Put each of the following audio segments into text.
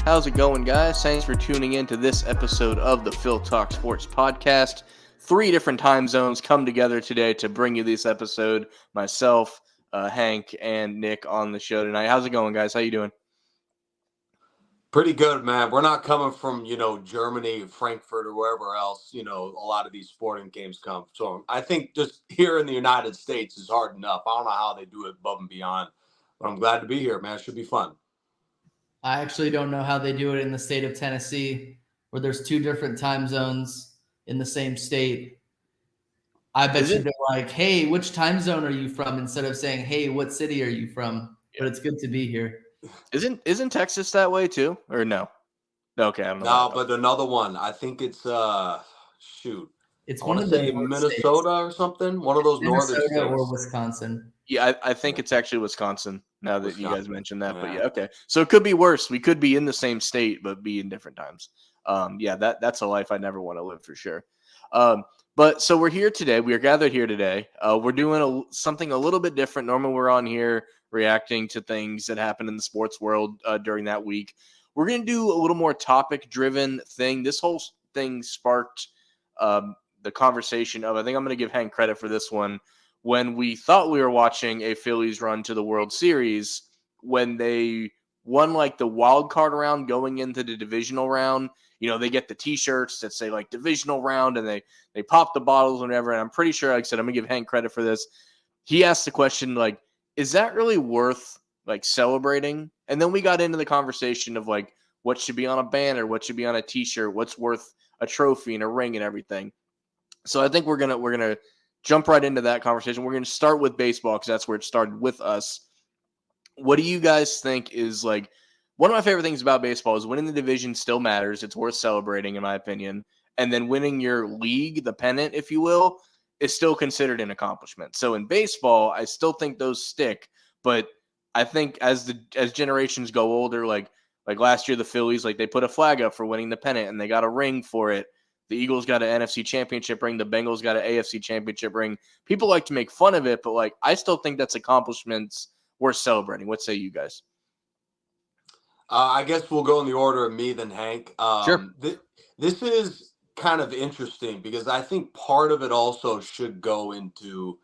How's it going, guys? Thanks for tuning in to this episode of the Phil Talk Sports Podcast. 3 different time zones come together today to bring you this episode. Myself, Hank, and Nick on the show tonight. How's it going, guys? How you doing? Pretty good, man. We're not coming from, Germany, Frankfurt, or wherever else, a lot of these sporting games come. So I think just here in the United States is hard enough. I don't know how they do it above and beyond, but I'm glad to be here, man. It should be fun. I actually don't know how they do it in the state of Tennessee, where there's 2 different time zones in the same state. I bet you'd be like, hey, which time zone are you from? Instead of saying, hey, what city are you from? But it's good to be here. Isn't Texas that way too? Or no? Okay, I don't know. No, but another one. I think it's It's one of the Minnesota states. Or something. One of those northern states. Or Wisconsin. Yeah, I think it's actually Wisconsin. Now that you guys mentioned that, but yeah, okay. So it could be worse. We could be in the same state, but be in different times. That's a life I never want to live for sure. But so we're here today. We are gathered here today. We're doing something a little bit different. Normally we're on here reacting to things that happen in the sports world during that week. We're going to do a little more topic-driven thing. This whole thing sparked the conversation of, I think I'm going to give Hank credit for this one, when we thought we were watching a Phillies run to the World Series, when they won like the wild card round going into the divisional round. They get the T-shirts that say like divisional round, and they pop the bottles and whatever. And I'm pretty sure, like I said, I'm gonna give Hank credit for this. He asked the question like, is that really worth like celebrating? And then we got into the conversation of like what should be on a banner, what should be on a T-shirt, what's worth a trophy and a ring and everything. So I think we're gonna jump right into that conversation. We're gonna start with baseball because that's where it started with us. What do you guys think is like? One of my favorite things about baseball is winning the division still matters. It's worth celebrating, in my opinion. And then winning your league, the pennant, if you will, is still considered an accomplishment. So in baseball, I still think those stick. But I think as generations go older, like last year, the Phillies, like they put a flag up for winning the pennant, and they got a ring for it. The Eagles got an NFC championship ring. The Bengals got an AFC championship ring. People like to make fun of it, but like I still think that's accomplishments worth celebrating. What say you guys? I guess we'll go in the order of me then Hank. Sure. This is kind of interesting because I think part of it also should go into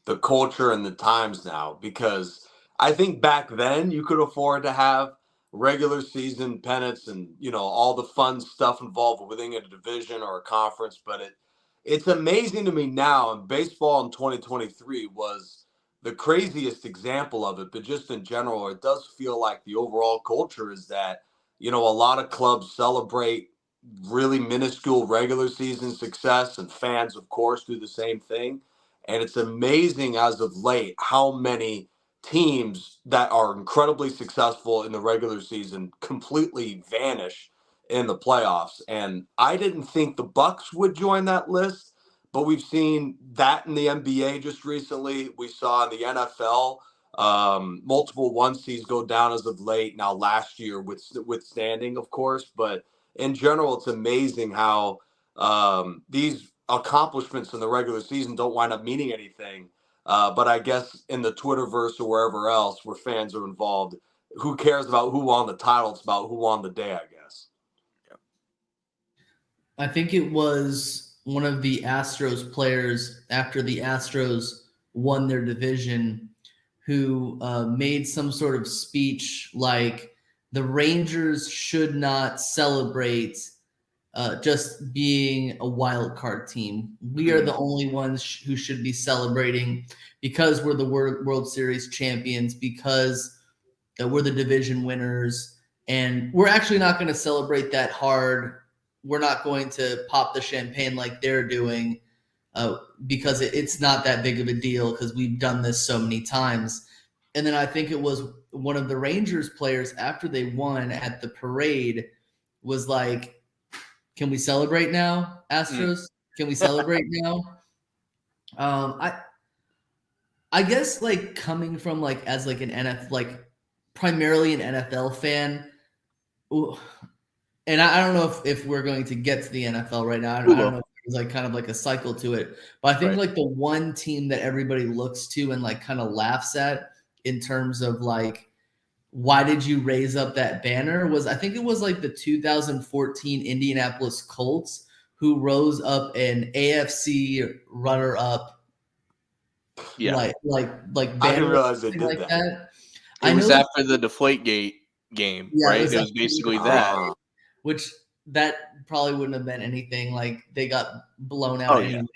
the culture and the times now, because I think back then you could afford to have regular season pennants and, all the fun stuff involved within a division or a conference. But it's amazing to me now, and baseball in 2023 was the craziest example of it, but just in general, it does feel like the overall culture is that, a lot of clubs celebrate really minuscule regular season success, and fans, of course, do the same thing. And it's amazing as of late how many teams that are incredibly successful in the regular season completely vanish in the playoffs. And I didn't think the Bucks would join that list. But we've seen that in the NBA just recently. We saw in the NFL multiple one seeds go down as of late. Now last year, withstanding, of course. But in general, it's amazing how these accomplishments in the regular season don't wind up meaning anything. But I guess in the Twitterverse or wherever else where fans are involved, who cares about who won the title? It's about who won the day, I guess. I think it was one of the Astros players after the Astros won their division who made some sort of speech like the Rangers should not celebrate just being a wild card team. We are the only ones who should be celebrating because we're the World Series champions, because we're the division winners, and we're actually not going to celebrate that hard. We're not going to pop the champagne like they're doing because it's not that big of a deal because we've done this so many times. And then I think it was one of the Rangers players after they won at the parade was like, can we celebrate now, Astros? Can we celebrate now? I guess like coming from like as like an NFL, like primarily an NFL fan, and I don't know if we're going to get to the NFL right now. I don't know if there's like kind of like a cycle to it. But I think like the one team that everybody looks to and like kind of laughs at in terms of like why did you raise up that banner? I think it was like the 2014 Indianapolis Colts who rose up an AFC runner-up. Yeah, like I didn't banner realize they did like that. that. It was after the Deflategate game, right? It was basically that. Which that probably wouldn't have been anything. Like they got blown out anyway.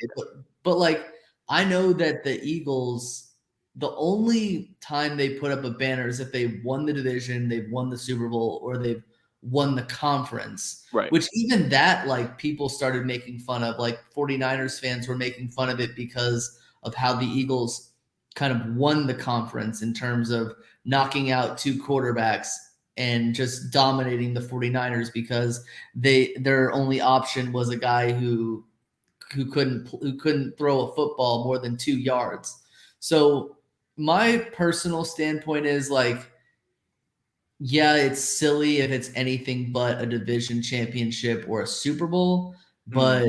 But like I know that the Eagles, the only time they put up a banner is if they won the division, they've won the Super Bowl, or they've won the conference. Right. Which even that, like people started making fun of. Like 49ers fans were making fun of it because of how the Eagles kind of won the conference in terms of knocking out 2 quarterbacks and just dominating the 49ers because their only option was a guy who couldn't throw a football more than 2 yards. So my personal standpoint is like, yeah, it's silly if it's anything but a division championship or a Super Bowl, but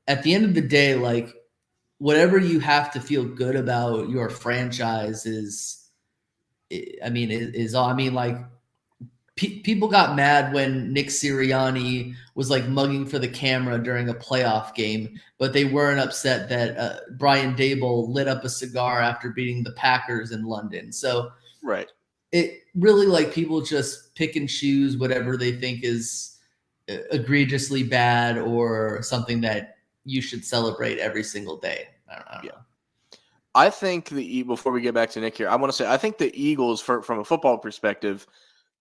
at the end of the day, like whatever you have to feel good about your franchise like people got mad when Nick Sirianni was like mugging for the camera during a playoff game, but they weren't upset that Brian Daboll lit up a cigar after beating the Packers in London. So right. It really like people just pick and choose whatever they think is egregiously bad or something that you should celebrate every single day. I don't know. I think before we get back to Nick here, I want to say I think the Eagles, from a football perspective,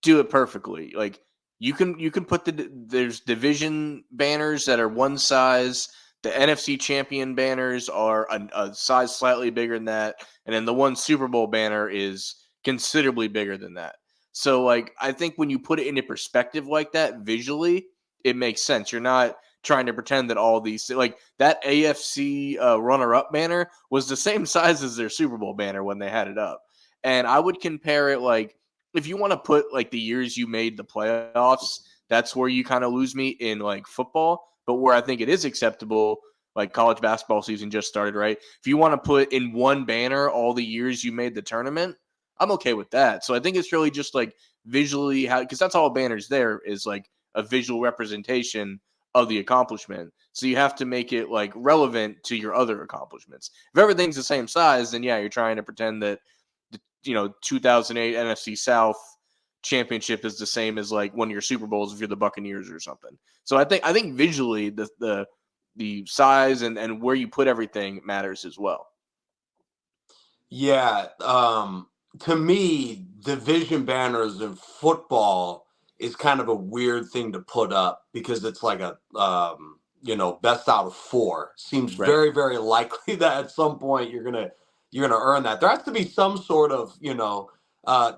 do it perfectly. Like you can put there's division banners that are one size. The NFC champion banners are a size slightly bigger than that, and then the one Super Bowl banner is considerably bigger than that. So like I think when you put it into perspective like that visually, it makes sense. You're not trying to pretend that all these, like that AFC runner-up banner was the same size as their Super Bowl banner when they had it up. And I would compare it like, if you want to put like the years you made the playoffs, that's where you kind of lose me in like football. But where I think it is acceptable, like college basketball season just started, right? If you want to put in one banner all the years you made the tournament, I'm okay with that. So I think it's really just like visually how, because that's all a banner's there is like a visual representation of the accomplishment. So you have to make it like relevant to your other accomplishments. If everything's the same size, then yeah, you're trying to pretend that 2008 NFC South championship is the same as like one of your Super Bowls if you're the Buccaneers or something. So I think visually the size and where you put everything matters as well. Yeah, to me, division banners in football is kind of a weird thing to put up because it's like a best out of 4. Seems very, very likely that at some point you're gonna earn that. There has to be some sort of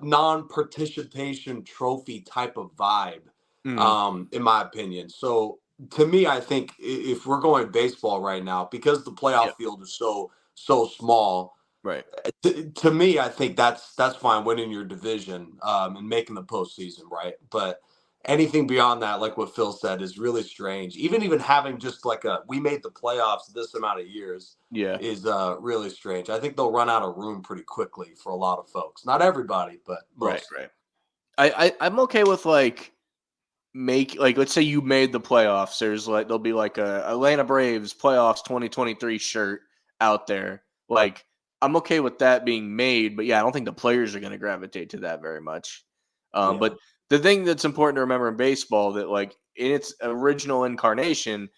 non-participation trophy type of vibe, in my opinion. So to me, I think if we're going baseball right now, because the playoff field is so small. Right. To me, I think that's fine winning your division and making the postseason, right? But anything beyond that, like what Phil said, is really strange. Even having just like we made the playoffs this amount of years, is really strange. I think they'll run out of room pretty quickly for a lot of folks. Not everybody, but most. Right. I'm okay with like let's say you made the playoffs. There'll be like a Atlanta Braves playoffs 2023 shirt out there, like. I'm okay with that being made, but yeah, I don't think the players are going to gravitate to that very much. But the thing that's important to remember in baseball that like in its original incarnation,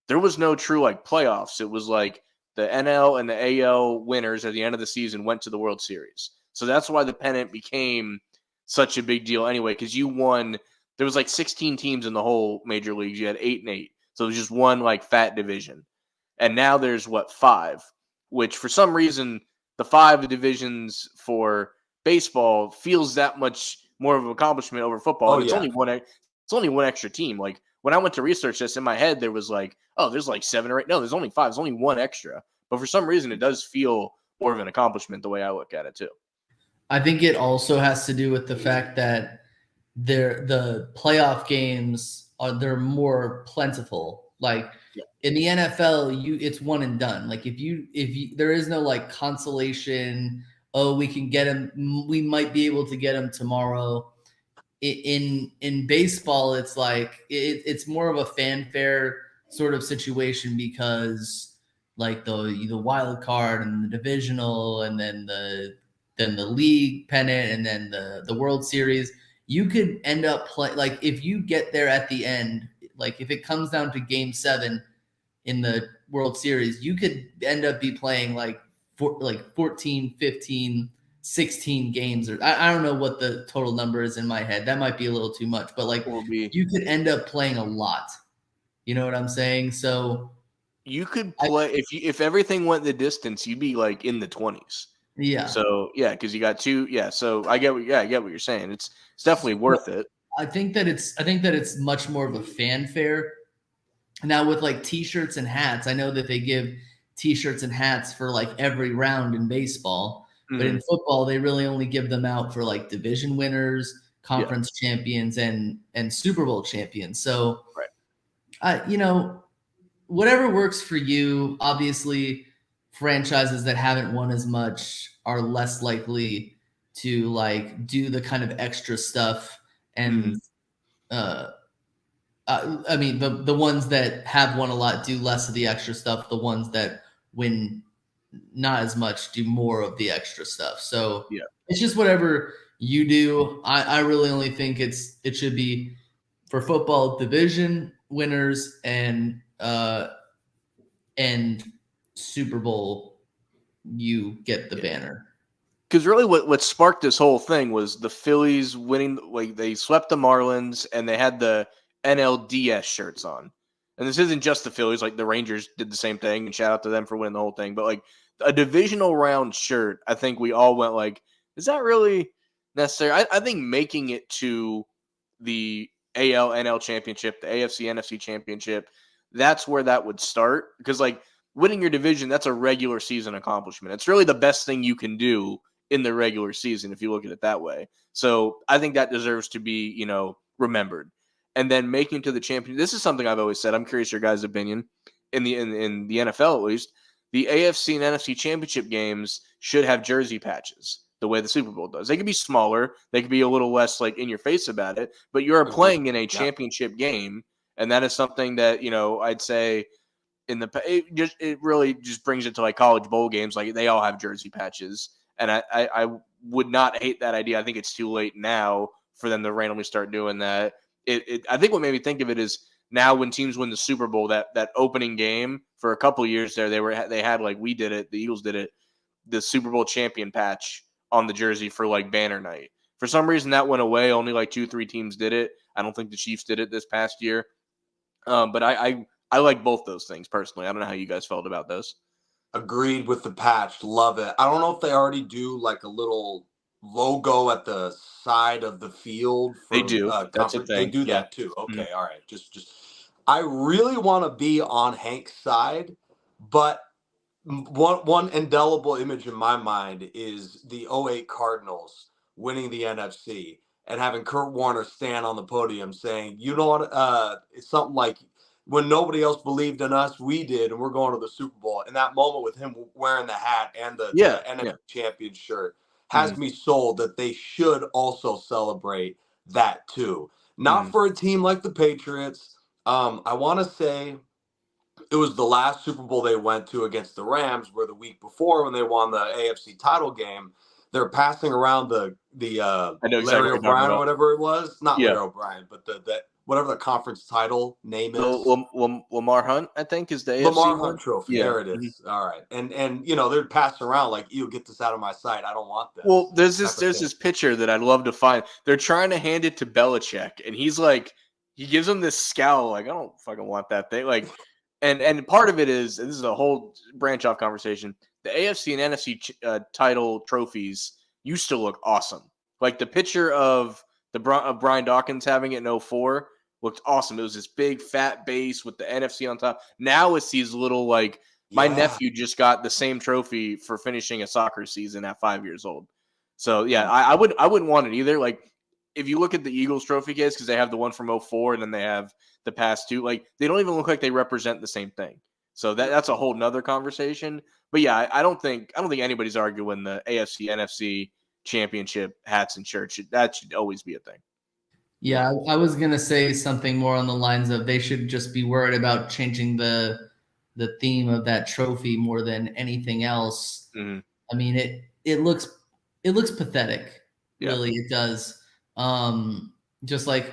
there was no true like playoffs. It was like the NL and the AL winners at the end of the season went to the World Series. So that's why the pennant became such a big deal anyway, because you won. There was like 16 teams in the whole major leagues. You had 8 and 8. So it was just one like fat division. And now there's 5, which for some reason the 5 divisions for baseball feels that much more of an accomplishment over football. It's only one extra team. Like when I went to research this in my head, there was like, oh, there's like 7 or 8. No, there's only 5. There's only one extra. But for some reason, it does feel more of an accomplishment the way I look at it too. I think it also has to do with the fact that the playoff games they're more plentiful. Like in the NFL, it's one and done. Like if you there is no like consolation. Oh, we can get him. We might be able to get him tomorrow. in baseball, it's like it's more of a fanfare sort of situation because like the wild card and the divisional and then the league pennant and then the World Series. You could end up like if you get there at the end, like if it comes down to Game 7 in the World Series, you could end up be playing like 14, 15, 16 games, or I don't know what the total number is in my head. That might be a little too much, but like you could end up playing a lot. You know what I'm saying? So you could play if everything went the distance, you'd be like in the 20s. Yeah. So yeah, because you got two. Yeah. So I get what you're saying. It's definitely worth it. I think that it's much more of a fanfare. Now with like t-shirts and hats, I know that they give t-shirts and hats for like every round in baseball, but in football they really only give them out for like division winners, conference champions, and Super Bowl champions. So, whatever works for you. Obviously, franchises that haven't won as much are less likely to like do the kind of extra stuff and I mean, the ones that have won a lot do less of the extra stuff. The ones that win not as much do more of the extra stuff. So it's just whatever you do. I really only think it should be for football division winners and Super Bowl. You get the banner. Because really what sparked this whole thing was the Phillies winning. Like they swept the Marlins and they had the NLDS shirts on. And this isn't just the Phillies, like the Rangers did the same thing, and shout out to them for winning the whole thing. But like a divisional round shirt, I think we all went like, is that really necessary? I think making it to the AL NL championship, the AFC NFC championship, that's where that would start. Because like winning your division, that's a regular season accomplishment. It's really the best thing you can do in the regular season if you look at it that way. So I think that deserves to be, remembered. And then making to the champion. This is something I've always said. I'm curious your guys' opinion. In the NFL, at least, the AFC and NFC championship games should have jersey patches the way the Super Bowl does. They could be smaller. They could be a little less like in your face about it. But you're playing in a championship game, and that is something that I'd say it really just brings it to like college bowl games. Like they all have jersey patches, and I would not hate that idea. I think it's too late now for them to randomly start doing that. I think what made me think of it is now when teams win the Super Bowl, that opening game for a couple of years there, they had like we did it, the Eagles did it, the Super Bowl champion patch on the jersey for like banner night. For some reason that went away. Only like 2-3 teams did it. I don't think the Chiefs did it this past year. But I like both those things personally. I don't know how you guys felt about those. Agreed with the patch. Love it. I don't know if they already do like a little logo at the side of the field. They do. That's a thing. They do that too. Okay. All right. Just. I really want to be on Hank's side, but one indelible image in my mind is the 08 Cardinals winning the NFC and having Kurt Warner stand on the podium saying, it's something like, when nobody else believed in us, we did, and we're going to the Super Bowl. And that moment with him wearing the hat and the NFC champion shirt has me sold that they should also celebrate that too. Not for a team like the Patriots. I want to say it was the last Super Bowl they went to against the Rams, where the week before when they won the AFC title game, they're passing around the Larry O'Brien or whatever it was. Not Larry O'Brien, but the whatever the conference title name is. Lamar Hunt, I think, is the AFC Lamar Hunt trophy. Yeah. There it is. All right. And they're passing around like, you get this out of my sight. I don't want this. Well, there's this picture that I'd love to find. They're trying to hand it to Belichick, and he's like, he gives him this scowl, like, I don't fucking want that thing. Like, and part of it is, this is a whole branch off conversation, the AFC and NFC title trophies used to look awesome. Like the picture of Brian Dawkins having it in 2004 looked awesome. It was this big fat base with the NFC on top. Now it's these little my nephew just got the same trophy for finishing a soccer season at 5 years old. So yeah, I wouldn't want it either. Like if you look at the Eagles trophy case, because they have the one from 2004 and then they have the past two, like they don't even look like they represent the same thing. So that's a whole nother conversation. But yeah, I don't think anybody's arguing the AFC NFC championship hats and shirts. That should always be a thing. Yeah, I was gonna say something more on the lines of they should just be worried about changing the theme of that trophy more than anything else. Mhm. I mean, it looks pathetic. Yeah. Really, it does. Just like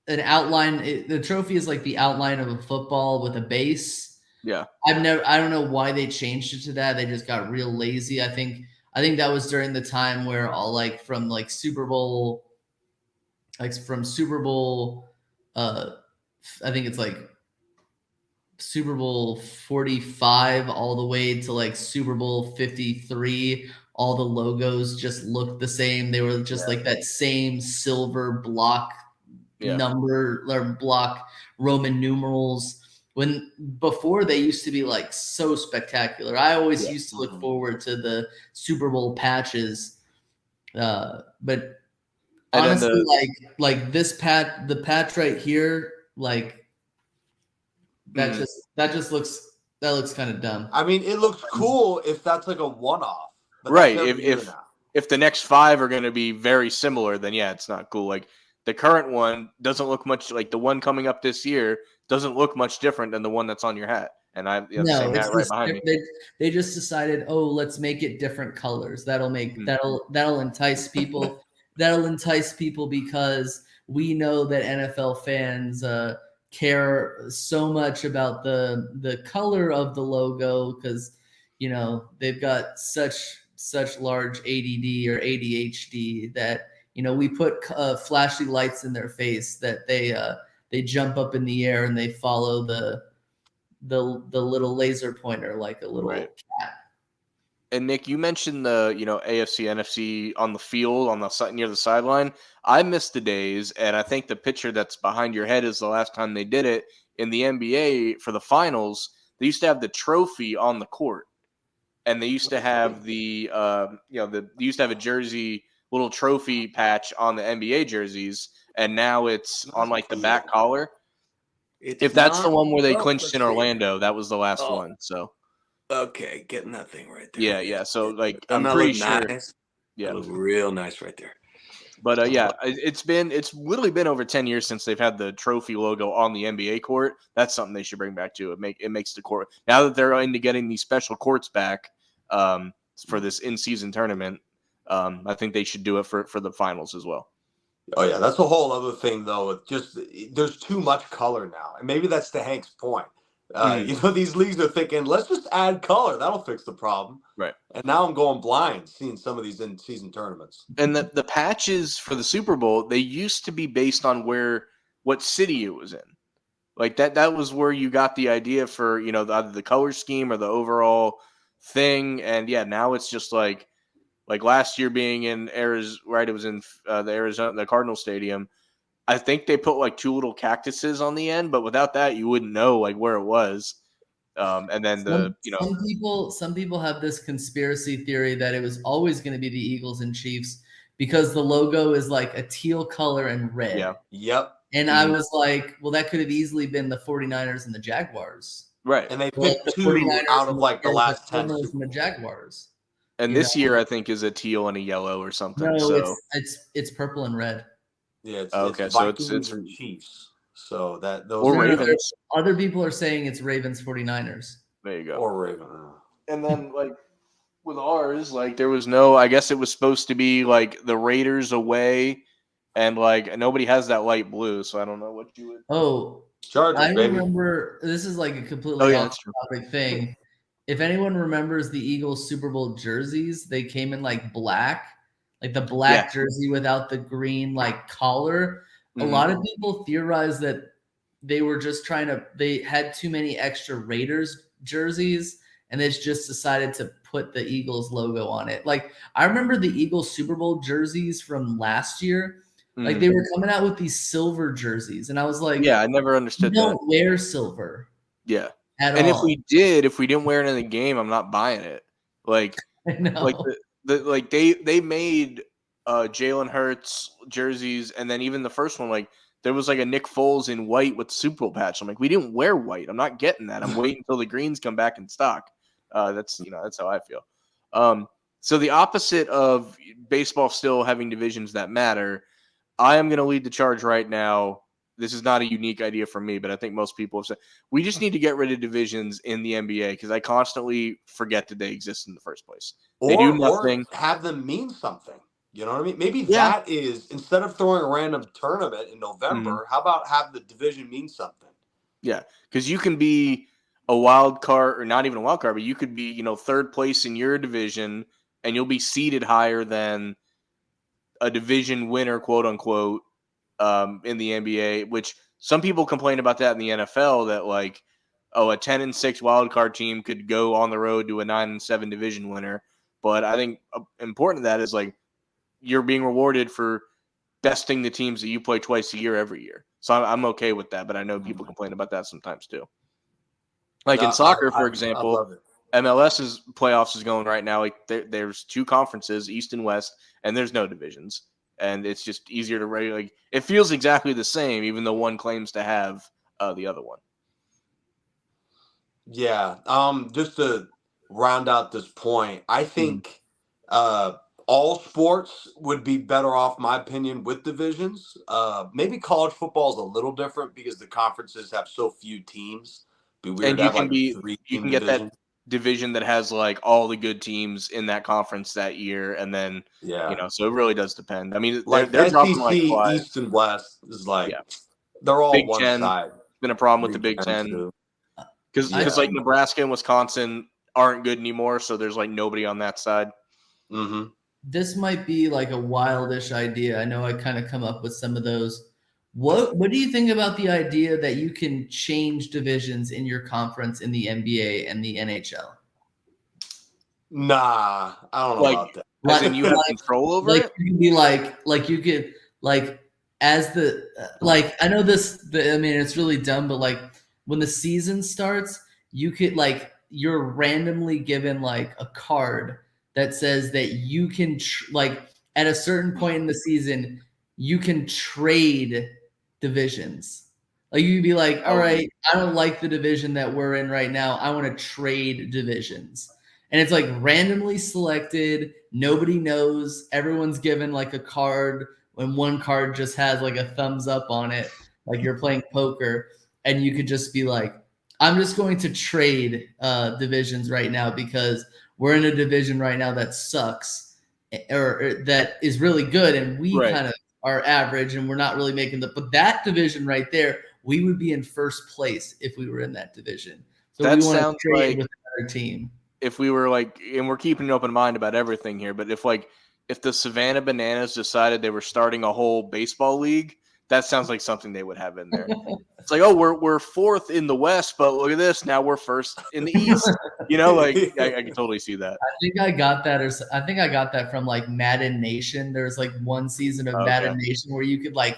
an outline. The trophy is like the outline of a football with a base. Yeah. I don't know why they changed it to that. They just got real lazy. I think that was during the time where all like from like Super Bowl, I think it's like Super Bowl 45 all the way to like Super Bowl 53. All the logos just looked the same. They were just like that same silver block number or block Roman numerals. When before they used to be like so spectacular. I always used to look forward to the Super Bowl patches. But honestly, like this the patch right here, like that just looks kind of dumb. I mean, it looks cool if that's like a one-off. But Right. If the next 5 are going to be very similar, then yeah, it's not cool. Like the current one doesn't look much like the one coming up this year doesn't look much different than the one that's on your hat. And I have the same hat right behind me. They just decided, oh, let's make it different colors. That'll entice people. That'll entice people because we know that NFL fans care so much about the color of the logo because they've got such large ADD or ADHD that we put flashy lights in their face that they jump up in the air and they follow the little laser pointer like a little cat. And Nick, you mentioned the AFC, NFC on the field on the near the sideline. I missed the days, and I think the picture that's behind your head is the last time they did it in the NBA for the finals. They used to have the trophy on the court, and they used to have they used to have a jersey little trophy patch on the NBA jerseys, and now it's on like the back collar. If that's the one where they clinched in Orlando, that was the last one. So. Okay, getting that thing right there. Yeah. So like, I'm pretty sure. Nice? Yeah, it looks real nice right there. But it's literally been over 10 years since they've had the trophy logo on the NBA court. That's something they should bring back too. It makes the court now that they're into getting these special courts back for this in-season tournament. I think they should do it for the finals as well. Oh yeah, that's a whole other thing though. It's just there's too much color now, and maybe that's to Hank's point. These leagues are thinking, let's just add color. That'll fix the problem. Right. And now I'm going blind seeing some of these in-season tournaments. And the patches for the Super Bowl, they used to be based on what city it was in. Like that was where you got the idea for, either the color scheme or the overall thing. And yeah, now it's just like last year being in Arizona, right? It was in the Cardinal Stadium. I think they put like 2 little cactuses on the end, but without that, you wouldn't know like where it was. And then some people have this conspiracy theory that it was always going to be the Eagles and Chiefs because the logo is like a teal color and red. Yeah. Yep. And I was like, well, that could have easily been the 49ers and the Jaguars. Right. And they picked 2 out of like the last 10. And the Jaguars. And this year, I think, is a teal and a yellow or something. No, so it's purple and red. Yeah. It's Vikings and Chiefs. So those or Ravens. Other people are saying it's Ravens 49ers. There you go. Or Ravens. And then like with ours, like there was no. I guess it was supposed to be like the Raiders away, and like nobody has that light blue, so I don't know what you would. Oh, Chargers, I remember. This is like a completely off-topic thing. If anyone remembers the Eagles Super Bowl jerseys, they came in like black, like the black jersey without the green like collar. Mm-hmm. A lot of people theorize that they were just they had too many extra Raiders jerseys and they just decided to put the Eagles logo on it. Like I remember the Eagles Super Bowl jerseys from last year. Mm-hmm. Like they were coming out with these silver jerseys and I was like, yeah, I never understood that. Don't wear silver. Yeah. At and all. if we didn't wear it in the game, I'm not buying it. Like, like they made Jalen Hurts jerseys, and then even the first one, like there was like a Nick Foles in white with Super Bowl patch. I'm like, we didn't wear white. I'm not getting that. I'm waiting until the greens come back in stock. That's how I feel. So the opposite of baseball still having divisions that matter. I am going to lead the charge right now. This is not a unique idea for me, but I think most people have said we just need to get rid of divisions in the NBA because I constantly forget that they exist in the first place. They do nothing. Or have them mean something. You know what I mean? Maybe Yeah. that is, instead of throwing a random tournament in November, how about have the division mean something? Yeah, because you can be a wild card, or not even a wild card, but you could be, third place in your division, and you'll be seated higher than a division winner, quote unquote, in the NBA. Which some people complain about that in the NFL. That like, a 10-6 wild card team could go on the road to a 9-7 division winner. But I think important to that is like you're being rewarded for besting the teams that you play twice a year every year. So I'm okay with that, but I know people complain about that sometimes too. Like in soccer, for example, MLS's playoffs is going right now. Like there's 2 conferences, East and West, and there's no divisions. And it's just easier to regulate. Like, it feels exactly the same, even though one claims to have the other one. Yeah. Just to round out this point, I think all sports would be better off, in my opinion, with divisions. Maybe college football is a little different because the conferences have so few teams. It'd be weird And to have like a 3-team you can get division. that division that has like all the good teams in that conference that year, and then so it really does depend. I mean, like they're SEC, dropping like East and West is like they're all Big one Ten, side. Been a problem with the Big Ten because like Nebraska and Wisconsin aren't good anymore, so there's like nobody on that side. Mm-hmm. This might be like a wildish idea. I know I kind of come up with some of those. What do you think about the idea that you can change divisions in your conference in the NBA and the NHL? Nah, I don't know about that. As in you have control over it? You can be like you could like as the I know this. I mean, it's really dumb, but like when the season starts, you could like you're randomly given like a card that says that you can at a certain point in the season you can trade divisions. Like you'd be like, all right, I don't like the division that we're in right now. I want to trade divisions. And it's like randomly selected. Nobody knows. Everyone's given like a card, and one card just has like a thumbs up on it, like you're playing poker. And you could just be like, I'm just going to trade divisions right now because we're in a division right now that sucks or that is really good. And we kind of are average and we're not really making but that division right there, we would be in first place if we were in that division. So that we want sounds to trade like with another team. If we were like, and we're keeping an open mind about everything here, but if the Savannah Bananas decided they were starting a whole baseball league, that sounds like something they would have in there. It's like, oh, we're 4th in the West, but look at this, now we're 1st in the East. I can totally see that. I think I got that from like Madden Nation. There's like one season of Madden Nation where you could like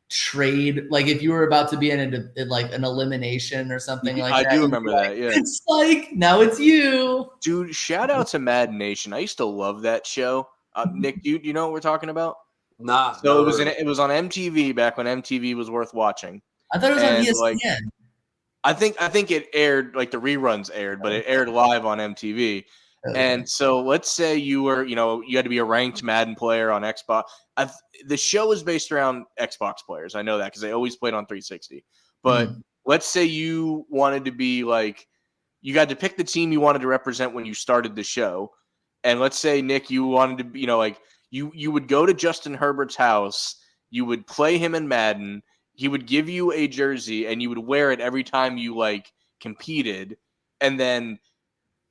trade, like if you were about to be in an elimination or something like that. I do remember that. Yeah, it's like now it's you, dude. Shout out to Madden Nation. I used to love that show. Nick, do you know what we're talking about? Nah. So it was on MTV back when MTV was worth watching. I thought it was on ESPN. Like, I think it aired, like the reruns aired, but it aired live on MTV. Okay. And so let's say you were, you had to be a ranked Madden player on Xbox. The show is based around Xbox players. I know that because they always played on 360. But let's say you wanted to be like, you got to pick the team you wanted to represent when you started the show. And let's say, Nick, you wanted to be, you would go to Justin Herbert's house. You would play him in Madden. He would give you a jersey and you would wear it every time you competed. And then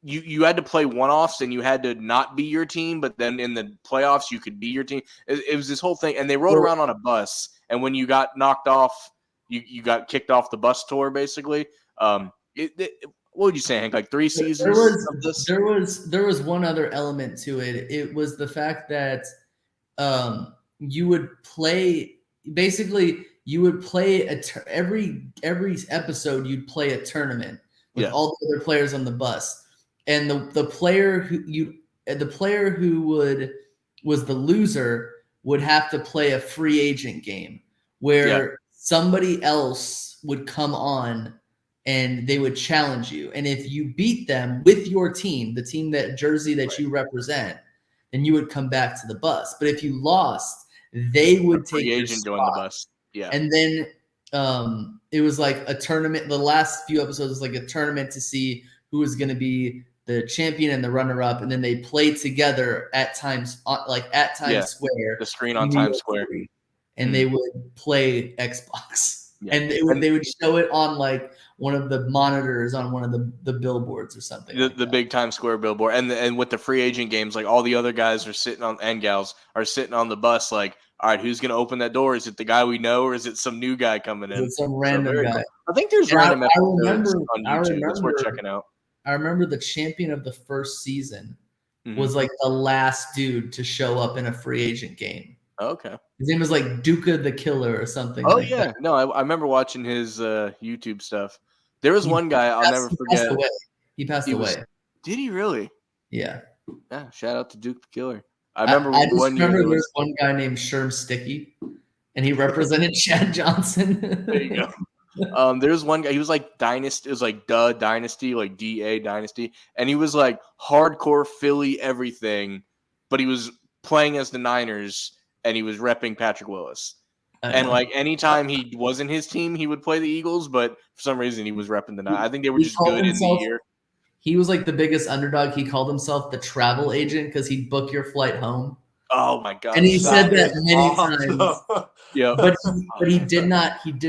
you had to play one-offs and you had to not be your team, but then in the playoffs you could be your team. It was this whole thing. And they rode around on a bus. And when you got knocked off, you got kicked off the bus tour, basically. What would you say, Hank? Like 3 seasons of this? There was one other element to it. It was the fact that you would play basically. You would play every episode. You'd play a tournament with all the other players on the bus, and the player who was the loser would have to play a free agent game where somebody else would come on and they would challenge you, and if you beat them with your team, the team that jersey that you represent, then you would come back to the bus. But if you lost, they would take free your agent join the bus. Yeah. And then it was like a tournament. The last few episodes was like a tournament to see who was going to be the champion and the runner-up, and then they played together at Times Square. The screen on Times Square, and they would play Xbox, and they would show it on like one of the monitors on one of the billboards or something. The big Times Square billboard, and with the free agent games, like all the other guys are sitting on and gals are sitting on the bus, like, all right, who's going to open that door? Is it the guy we know, or is it some new guy coming in? Some random guy. Cool. I think there's random episodes on YouTube. That's worth checking out. I remember the champion of the first season was like the last dude to show up in a free agent game. Okay. His name was like Duka the Killer or something. Oh, like yeah. That. No, I remember watching his YouTube stuff. There was one guy I'll never forget. He passed away. Did he really? Yeah. Yeah. Shout out to Duke the Killer. I remember there's one guy named Sherm Sticky, and he represented Chad Johnson. There you go. There's one guy. He was like Dynasty. It was like Dynasty, like DA Dynasty, and he was like hardcore Philly everything, but he was playing as the Niners, and he was repping Patrick Willis. And like anytime he wasn't his team, he would play the Eagles, but for some reason he was repping the Niners. I think they were just good in the year. He was like the biggest underdog. He called himself the travel agent because he'd book your flight home. Oh my god! And he said that many times. Yeah, but he did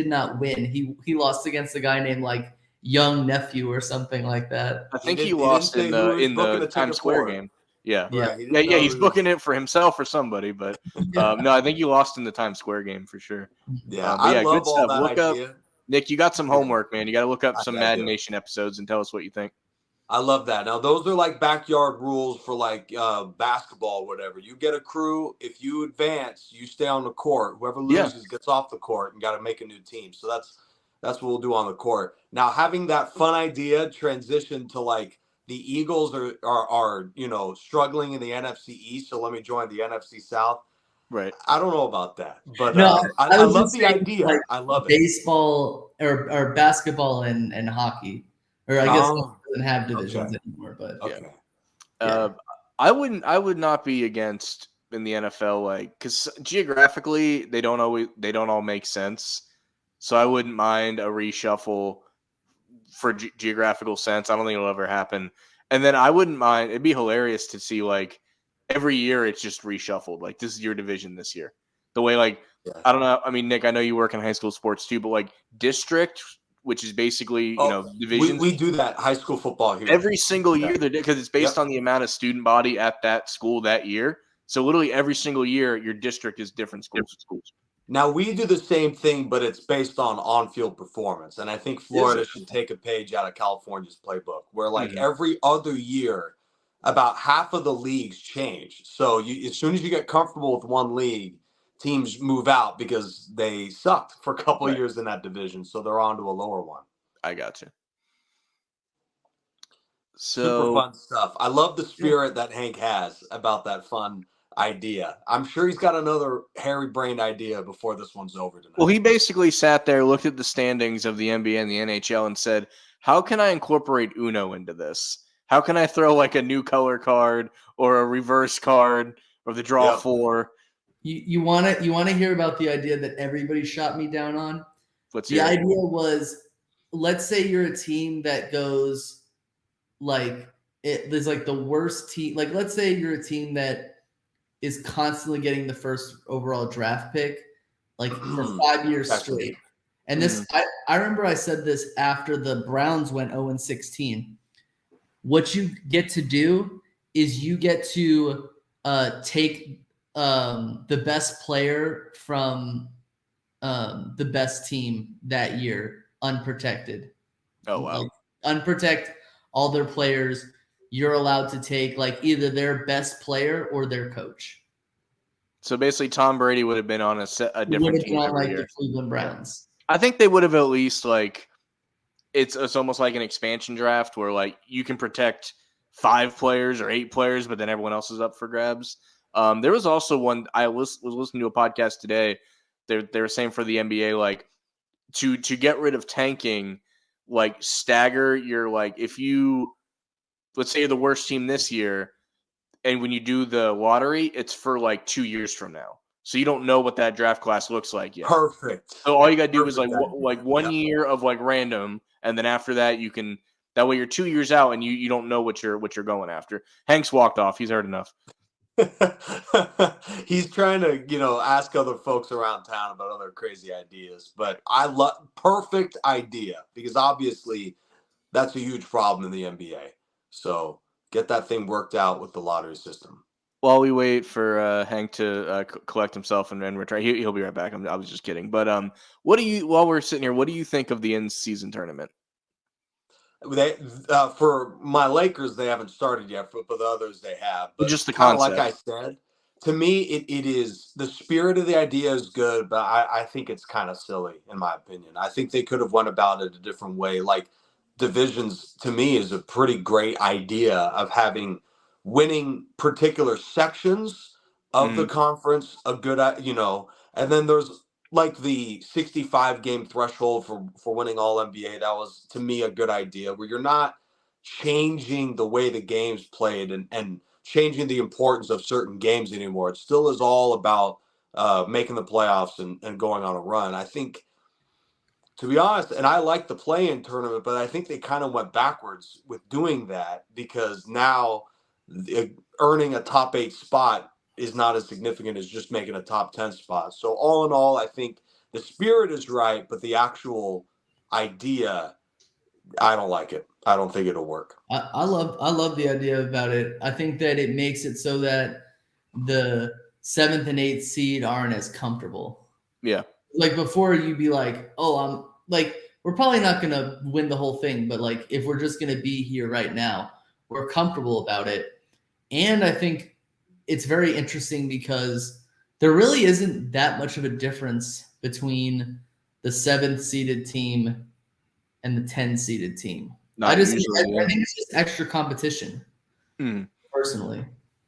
not win. He lost against a guy named like Young Nephew or something like that. I think he lost in the Times Square game. Yeah. He's booking it for himself or somebody, but no, I think he lost in the Times Square game for sure. Yeah, good stuff. Look up, Nick. You got some homework, man. You got to look up some Madden Nation episodes and tell us what you think. I love that. Now, those are like backyard rules for like basketball or whatever. You get a crew. If you advance, you stay on the court. Whoever loses gets off the court and got to make a new team. So that's what we'll do on the court. Now, having that fun idea transition to like the Eagles are struggling in the NFC East. So let me join the NFC South. Right. I don't know about that, but no, I love the idea. Like I love it. Baseball or basketball and hockey. Or I guess it doesn't have divisions anymore, but I would not be against in the NFL, like, because geographically they don't all make sense. So I wouldn't mind a reshuffle for geographical sense. I don't think it'll ever happen. And then I wouldn't mind. It'd be hilarious to see like every year it's just reshuffled. Like this is your division this year. The way I don't know. I mean, Nick, I know you work in high school sports too, but like district, which is basically, divisions. We do that high school football here. Every single year, because it's based on the amount of student body at that school that year. So literally every single year, your district is different schools. Now, we do the same thing, but it's based on on-field performance. And I think Florida should take a page out of California's playbook, where like every other year, about half of the leagues change. So as soon as you get comfortable with one league, teams move out because they sucked for a couple of years in that division. So they're on to a lower one. I got you. Super fun stuff. I love the spirit that Hank has about that fun idea. I'm sure he's got another hairy-brained idea before this one's over tonight. Well, he basically sat there, looked at the standings of the NBA and the NHL and said, how can I incorporate Uno into this? How can I throw like a new color card or a reverse card or the draw 4? You want to hear about the idea that everybody shot me down on? The idea was, let's say you're a team that goes there's like the worst team. Like, let's say you're a team that is constantly getting the first overall draft pick, like for 5 years straight. And this, I remember I said this after the Browns went 0-16. What you get to do is you get to take the best player from the best team that year unprotected. Oh, wow. Like, unprotect all their players. You're allowed to take like either their best player or their coach. So basically, Tom Brady would have been on a different team every year. The Cleveland Browns. I think they would have at least like it's almost like an expansion draft where like you can protect 5 players or 8 players, but then everyone else is up for grabs. There was also one I was listening to a podcast today. They were saying for the NBA, like to get rid of tanking, like stagger your like if you let's say you're the worst team this year, and when you do the lottery, it's for like 2 years from now. So you don't know what that draft class looks like yet. Perfect. So all you got to do is like Perfect idea. 1 year of like random, and then after that you can. That way you're 2 years out and you don't know what you're going after. Hank's walked off. He's heard enough. He's trying to, ask other folks around town about other crazy ideas. But I love perfect idea because obviously that's a huge problem in the NBA. So get that thing worked out with the lottery system. While we wait for Hank to collect himself and return, he'll be right back. I was just kidding. But while we're sitting here, what do you think of the in-season tournament? They for my Lakers, they haven't started yet. For the others, they have. But just the kind concept. of like I said, to me, it is the spirit of the idea is good, but I think it's kind of silly in my opinion. I think they could have went about it a different way. Like divisions, to me, is a pretty great idea of having winning particular sections of the conference. A good, and then there's like the 65 game threshold for winning all NBA. That was to me a good idea where you're not changing the way the game's played and changing the importance of certain games anymore. It still is all about making the playoffs and going on a run. I think, to be honest, and I like the play-in tournament, but I think they kind of went backwards with doing that because now earning a top 8 spot is not as significant as just making a top 10 spot. So all in all, I think the spirit is right, but the actual idea, I don't like it. I don't think it'll work. I love the idea about it. I think that it makes it so that the 7th and 8th seed aren't as comfortable. Yeah. Like before you'd be like, oh, I'm like, we're probably not going to win the whole thing, but like if we're just going to be here right now, we're comfortable about it. And I think it's very interesting because there really isn't that much of a difference between the 7th seeded team and the 10 seeded team. I think it's just extra competition, personally.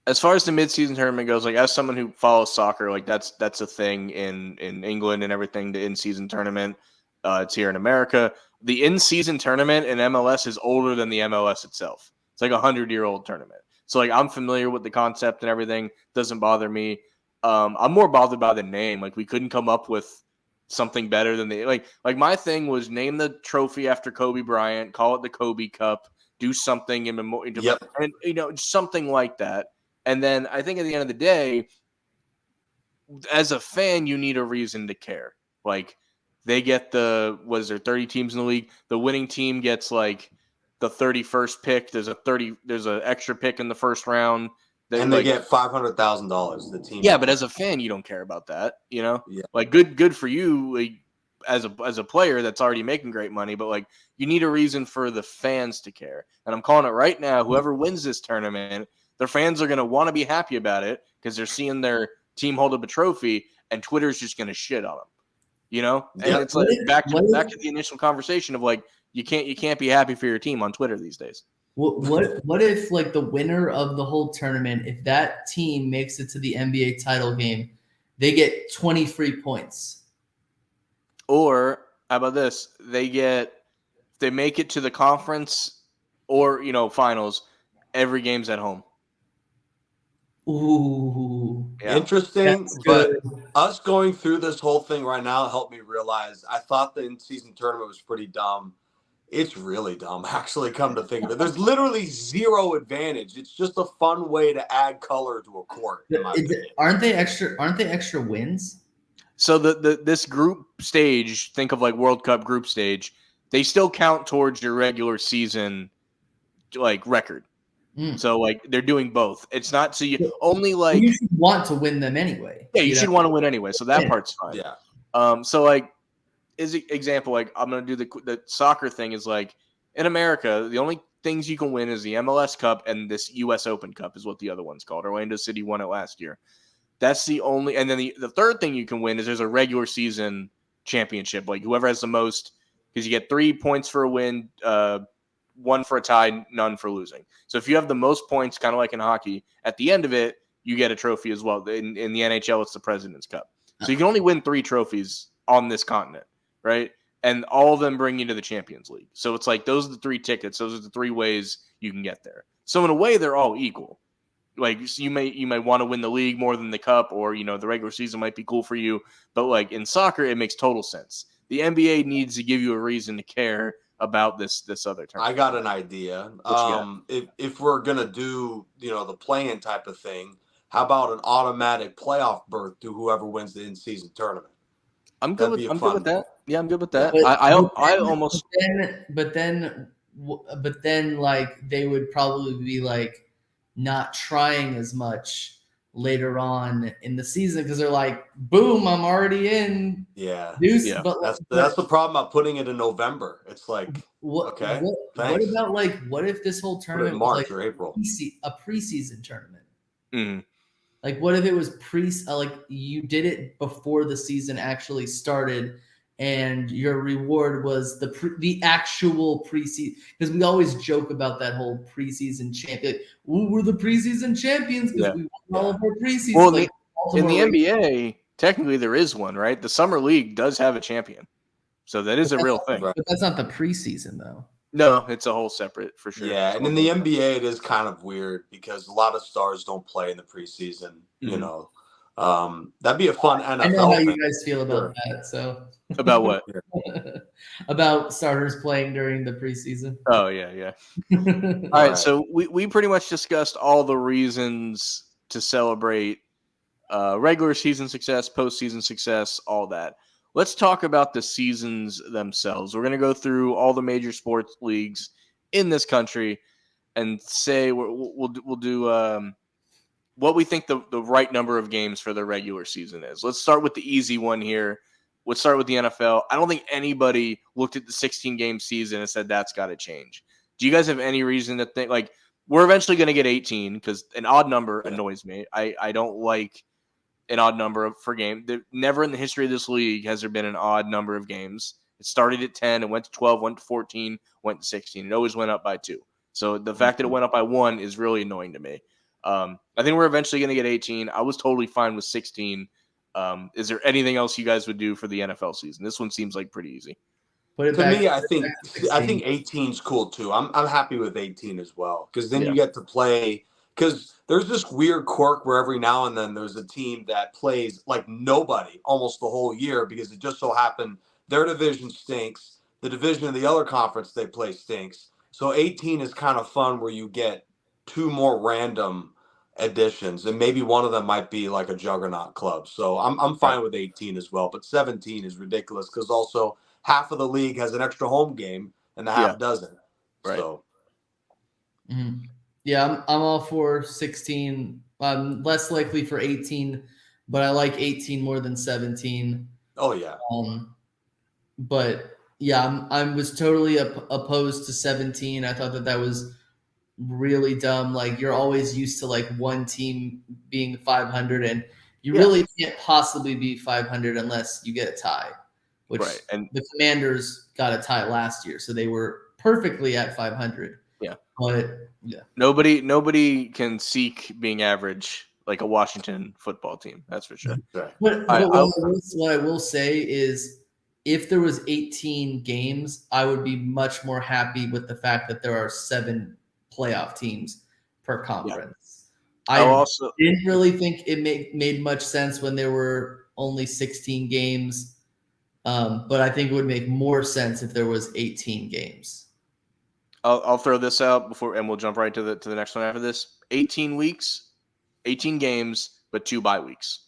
As far as the mid-season tournament goes, like as someone who follows soccer, like that's a thing in England and everything. The in-season tournament, it's here in America. The in-season tournament in MLS is older than the MLS itself. It's like 100-year-old tournament. So like I'm familiar with the concept and everything. Doesn't bother me. I'm more bothered by the name. Like we couldn't come up with something better than the like my thing was name the trophy after Kobe Bryant, call it the Kobe Cup, do something in memorial, and something like that. And then I think at the end of the day, as a fan, you need a reason to care. Like they get 30 teams in the league? The winning team gets like the 31st pick. There's an extra pick in the first round. And they get $500,000. The team. Yeah, but as a fan, you don't care about that. Yeah. Like good for you, like, as a player that's already making great money. But like you need a reason for the fans to care. And I'm calling it right now. Whoever wins this tournament, their fans are going to want to be happy about it because they're seeing their team hold up a trophy, and Twitter's just going to shit on them. And it's like back to the initial conversation of like you can't be happy for your team on Twitter these days. What if like the winner of the whole tournament, if that team makes it to the NBA title game, they get 20 free points? Or how about this? They make it to the conference or finals. Every game's at home. Ooh, yeah. Interesting. But us going through this whole thing right now helped me realize I thought the in-season tournament was pretty dumb. It's really dumb, actually, come to think of it. There's literally zero advantage. It's just a fun way to add color to a court. Aren't they extra wins? So this group stage, think of like World Cup group stage, they still count towards your regular season like record. So like they're doing both. It's not so you only like you should want to win them anyway. Yeah, you should want to win anyway. So that part's fine. Yeah. So like example, like I'm gonna do the soccer thing is like in America, the only things you can win is the MLS Cup and this US Open Cup is what the other one's called. Orlando City won it last year. That's the only, and then the third thing you can win is there's a regular season championship. Like whoever has the most, because you get 3 points for a win, 1 for a tie, none for losing. So if you have the most points, kind of like in hockey, at the end of it, you get a trophy as well. In the NHL, it's the President's Cup. So you can only win 3 trophies on this continent, right? And all of them bring you to the Champions League. So it's like those are the 3 tickets. Those are the 3 ways you can get there. So in a way, they're all equal. like you might want to win the league more than the cup, or the regular season might be cool for you. But like in soccer, it makes total sense. The NBA needs to give you a reason to care about this other tournament. I got an idea. If we're gonna do the play-in type of thing, how about an automatic playoff berth to whoever wins the in-season tournament? I'm good with that. Yeah, I'm good with that. But then like they would probably be like not trying as much later on in the season because they're like, boom, I'm already in. Yeah. But that's the problem about putting it in November. It's like, what about what if this whole tournament March was like or April, a preseason tournament? Mm-hmm. Like, what if it was like you did it before the season actually started, and your reward was the actual preseason? Because we always joke about that whole preseason champion. We're the preseason champions because we won all of our preseason. Well, in the NBA, technically there is one, right? The summer league does have a champion, so that is a real thing. But that's not the preseason, though. No, it's a whole separate for sure. Yeah, and in the NBA, it is kind of weird because a lot of stars don't play in the preseason. That'd be a fun NFL. I know how you guys feel about that. So about what? About starters playing during the preseason. Oh yeah. All right, so we pretty much discussed all the reasons to celebrate regular season success, postseason success, all that. Let's talk about the seasons themselves. We're going to go through all the major sports leagues in this country and say we'll do what we think the right number of games for the regular season is. Let's start with the easy one here. Let's start with the NFL. I don't think anybody looked at the 16-game season and said that's got to change. Do you guys have any reason to think like we're eventually going to get 18 because an odd number annoys me. I don't like an odd number for game. Never in the history of this league has there been an odd number of games. It started at 10, it went to 12, went to 14, went to 16. It always went up by 2. So the fact that it went up by 1 is really annoying to me. I think we're eventually going to get 18. I was totally fine with 16. Is there anything else you guys would do for the NFL season? This one seems like pretty easy. To me, I think 18 is cool too. I'm happy with 18 as well because then you get to play. Because there's this weird quirk where every now and then there's a team that plays like nobody almost the whole year because it just so happened their division stinks. The division of the other conference they play stinks. So 18 is kind of fun where you get 2 more random additions, and maybe one of them might be like a juggernaut club. So I'm fine with 18 as well. But 17 is ridiculous because also half of the league has an extra home game and the half doesn't. Right. So. Mm-hmm. Yeah, I'm all for 16. I'm less likely for 18, but I like 18 more than 17. Oh yeah. But yeah, I was totally opposed to 17. I thought that was really dumb. Like you're always used to like one team being 500, and you really can't possibly be 500 unless you get a tie. Which and the Commanders got a tie last year, so they were perfectly at 500. Yeah, but nobody can seek being average like a Washington football team. That's for sure. But what I will say is, if there was 18 games, I would be much more happy with the fact that there are 7 playoff teams per conference. Yeah. I didn't really think it made much sense when there were only 16 games, but I think it would make more sense if there was 18 games. I'll throw this out before, and we'll jump right to the next one after this. 18 weeks, 18 games, but 2 bye weeks.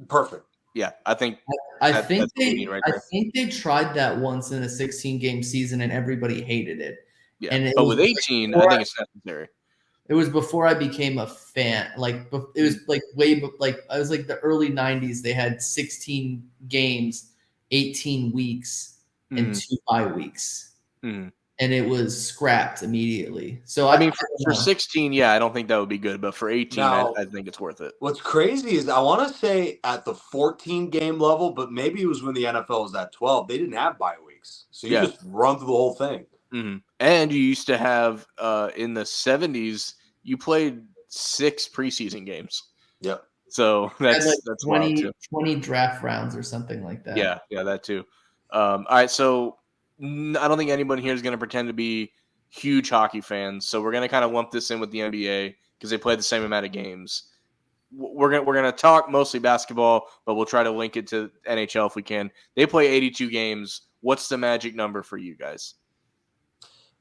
Perfect. Yeah, I think. I think they tried that once in a 16-game season, and everybody hated it. Yeah, but with 18, I think it's necessary. It was before I became a fan. Like it was like I was like the early 90s. They had 16 games, 18 weeks, and 2 bye weeks. Mm-hmm. And it was scrapped immediately. So I mean, for 16, I don't think that would be good. But for 18, I think it's worth it. What's crazy is I want to say at the 14-game level, but maybe it was when the NFL was at 12. They didn't have bye weeks, so you just run through the whole thing. Mm-hmm. And you used to have in the 70s, you played 6 preseason games. Yep. So that's 20 draft rounds or something like that. Yeah, that too. All right, so I don't think anyone here is going to pretend to be huge hockey fans. So we're going to kind of lump this in with the NBA because they play the same amount of games. We're gonna talk mostly basketball, but we'll try to link it to NHL if we can. They play 82 games. What's the magic number for you guys?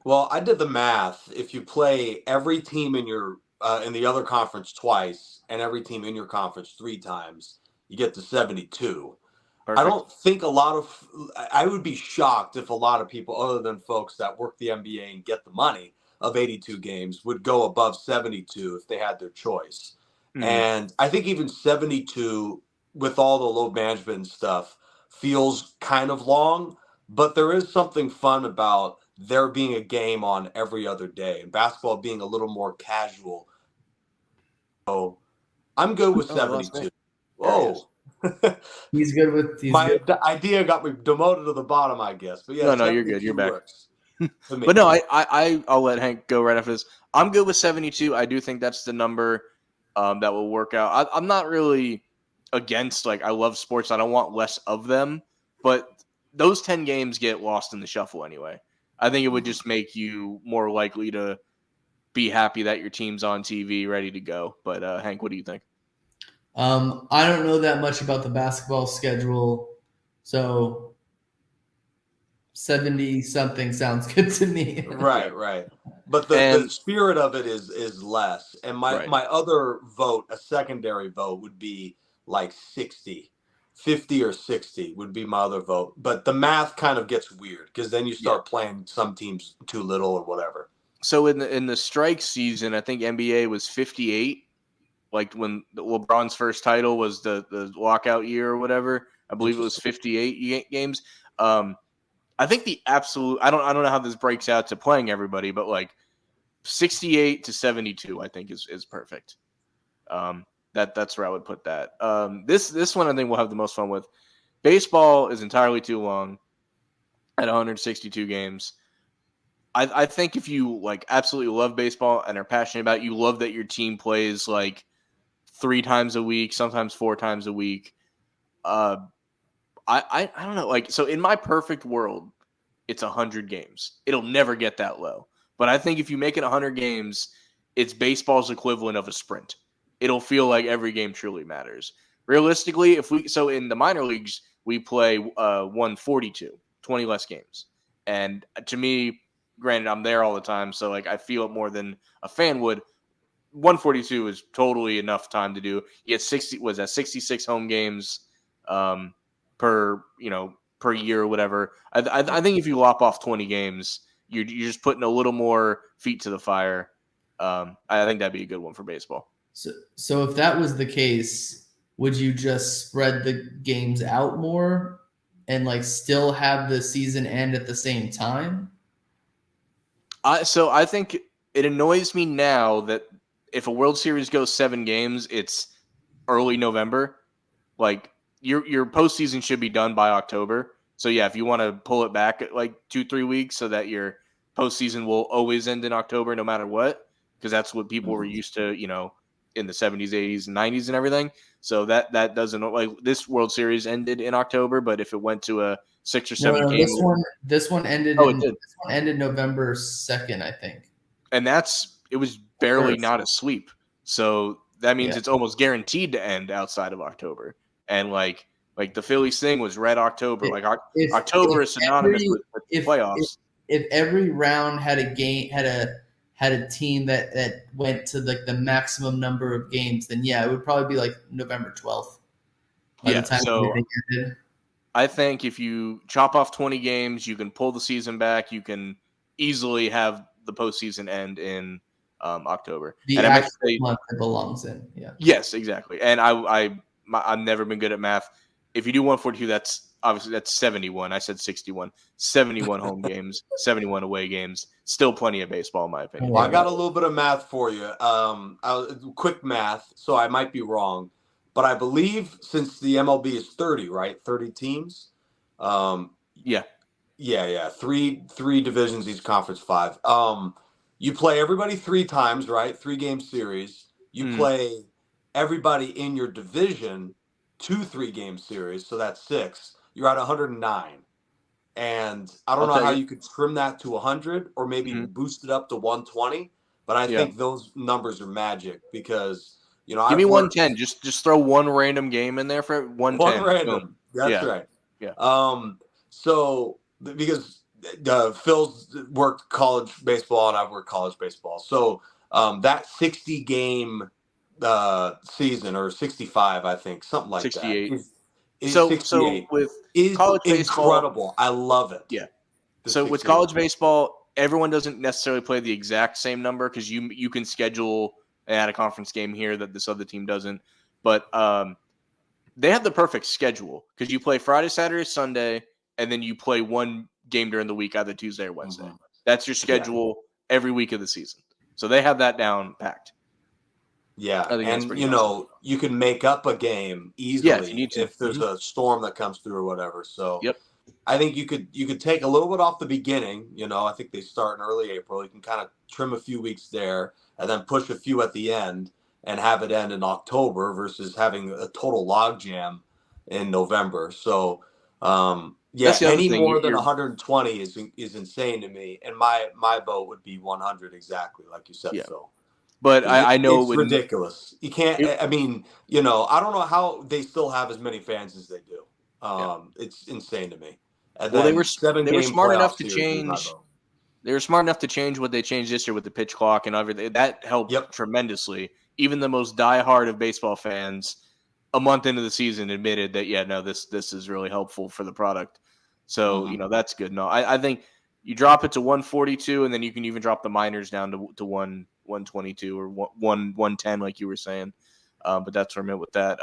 Well, I did the math. If you play every team in your in the other conference twice and every team in your conference 3 times, you get to 72. Perfect. I don't think I would be shocked if a lot of people, other than folks that work the NBA and get the money of 82 games, would go above 72 if they had their choice. And I think even 72, with all the load management and stuff, feels kind of long, but there is something fun about there being a game on every other day and basketball being a little more casual. So I'm good with 72. Whoa. He's good with my idea got me demoted to the bottom, I guess. But yeah, no, you're good. You're back. But no, I'll let Hank go right after this. I'm good with 72. I do think that's the number that will work out. I'm not really against, like, I love sports. I don't want less of them, but those 10 games get lost in the shuffle anyway. I think it would just make you more likely to be happy that your team's on TV, ready to go. But Hank, what do you think? I don't know that much about the basketball schedule, so 70-something sounds good to me. Right. But the spirit of it is less. And my other vote, a secondary vote, would be like 60. 50 or 60 would be my other vote. But the math kind of gets weird because then you start playing some teams too little or whatever. So in the strike season, I think NBA was 58. Like when LeBron's first title was the lockout year or whatever. I believe it was 58 games. I think the absolute, I don't know how this breaks out to playing everybody, but like 68 to 72, I think is perfect. That's where I would put that. This one I think we'll have the most fun with. Baseball is entirely too long at 162 games. I think if you like absolutely love baseball and are passionate about it, you love that your team plays like 3 times a week, sometimes 4 times a week. I don't know. Like, so in my perfect world, it's 100 games. It'll never get that low. But I think if you make it 100 games, it's baseball's equivalent of a sprint. It'll feel like every game truly matters. Realistically, so in the minor leagues, we play 142, 20 less games. And to me, granted, I'm there all the time, so like I feel it more than a fan would. 142 is totally enough time to do. You get 66 home games per year or whatever. I think if you lop off 20 games, you're just putting a little more feet to the fire. I think that'd be a good one for baseball. So if that was the case, would you just spread the games out more and like still have the season end at the same time? So I think it annoys me now that if a World Series goes 7 games, it's early November. Like your postseason should be done by October. So yeah, if you want to pull it back at like 2-3 weeks so that your postseason will always end in October no matter what, because that's what people were used to, in the 70s, 80s, and 90s and everything. So that doesn't, like, this World Series ended in October, but if it went to a 6 or 7 game, this one ended. This one ended November 2nd, I think. And it was barely not a sweep. So that means it's almost guaranteed to end outside of October. And like the Phillies thing was Red October. October is synonymous with playoffs. If every round had a game, had a team that went to like the maximum number of games, then it would probably be like November 12th. By the time I think if you chop off 20 games, you can pull the season back. You can easily have the postseason end in October. The actual month it belongs in. Yeah. Yes, exactly. And I've never been good at math. If you do 142, that's 71. I said 61. 71 home games, 71 away games. Still plenty of baseball, in my opinion. Well, I got a little bit of math for you. Quick math, so I might be wrong. But I believe since the MLB is 30, right? 30 teams. Yeah. 3 divisions, each conference 5. You play everybody 3 times, right? 3-game series. You play everybody in your division 2 3-game series, so that's 6. You're at 109. And I don't know how you could trim that to 100 or maybe boost it up to 120. but I think those numbers are magic because give I've me worked 110. Just throw one random game in there for 110. one random. Boom. That's right. Yeah. So because Phil's worked college baseball and I've worked college baseball, so that 60 game season or 65, I think, something like 68. that. Is so 68 with is college baseball, incredible. I love it. Yeah. The So with 68. college baseball, everyone doesn't necessarily play the exact same number because you can schedule at a conference game here that this other team doesn't. But they have the perfect schedule because you play Friday, Saturday, Sunday, and then you play one game during the week, either Tuesday or Wednesday. Mhm. That's your schedule every week of the season. So they have that down packed. Yeah, I think that's and pretty awesome. you can make up a game easily if there's a storm that comes through or whatever. So Yep. I think you could take a little bit off the beginning. I think they start in early April. You can kind of trim a few weeks there and then push a few at the end and have it end in October versus having a total logjam in November. So That's the other any thing. more than 120 is insane to me. And my vote would be 100 exactly, like you said, Phil. But I know it's ridiculous. You can't. I mean, I don't know how they still have as many fans as they do. It's insane to me. And well, then they were smart enough to series change. They were smart enough to change what they changed this year with the pitch clock and everything. That helped tremendously. Even the most diehard of baseball fans, a month into the season, admitted that this is really helpful for the product. So that's good. No, I think you drop it to 142, and then you can even drop the minors down to 122 or 110, like you were saying. But that's where I'm at with that.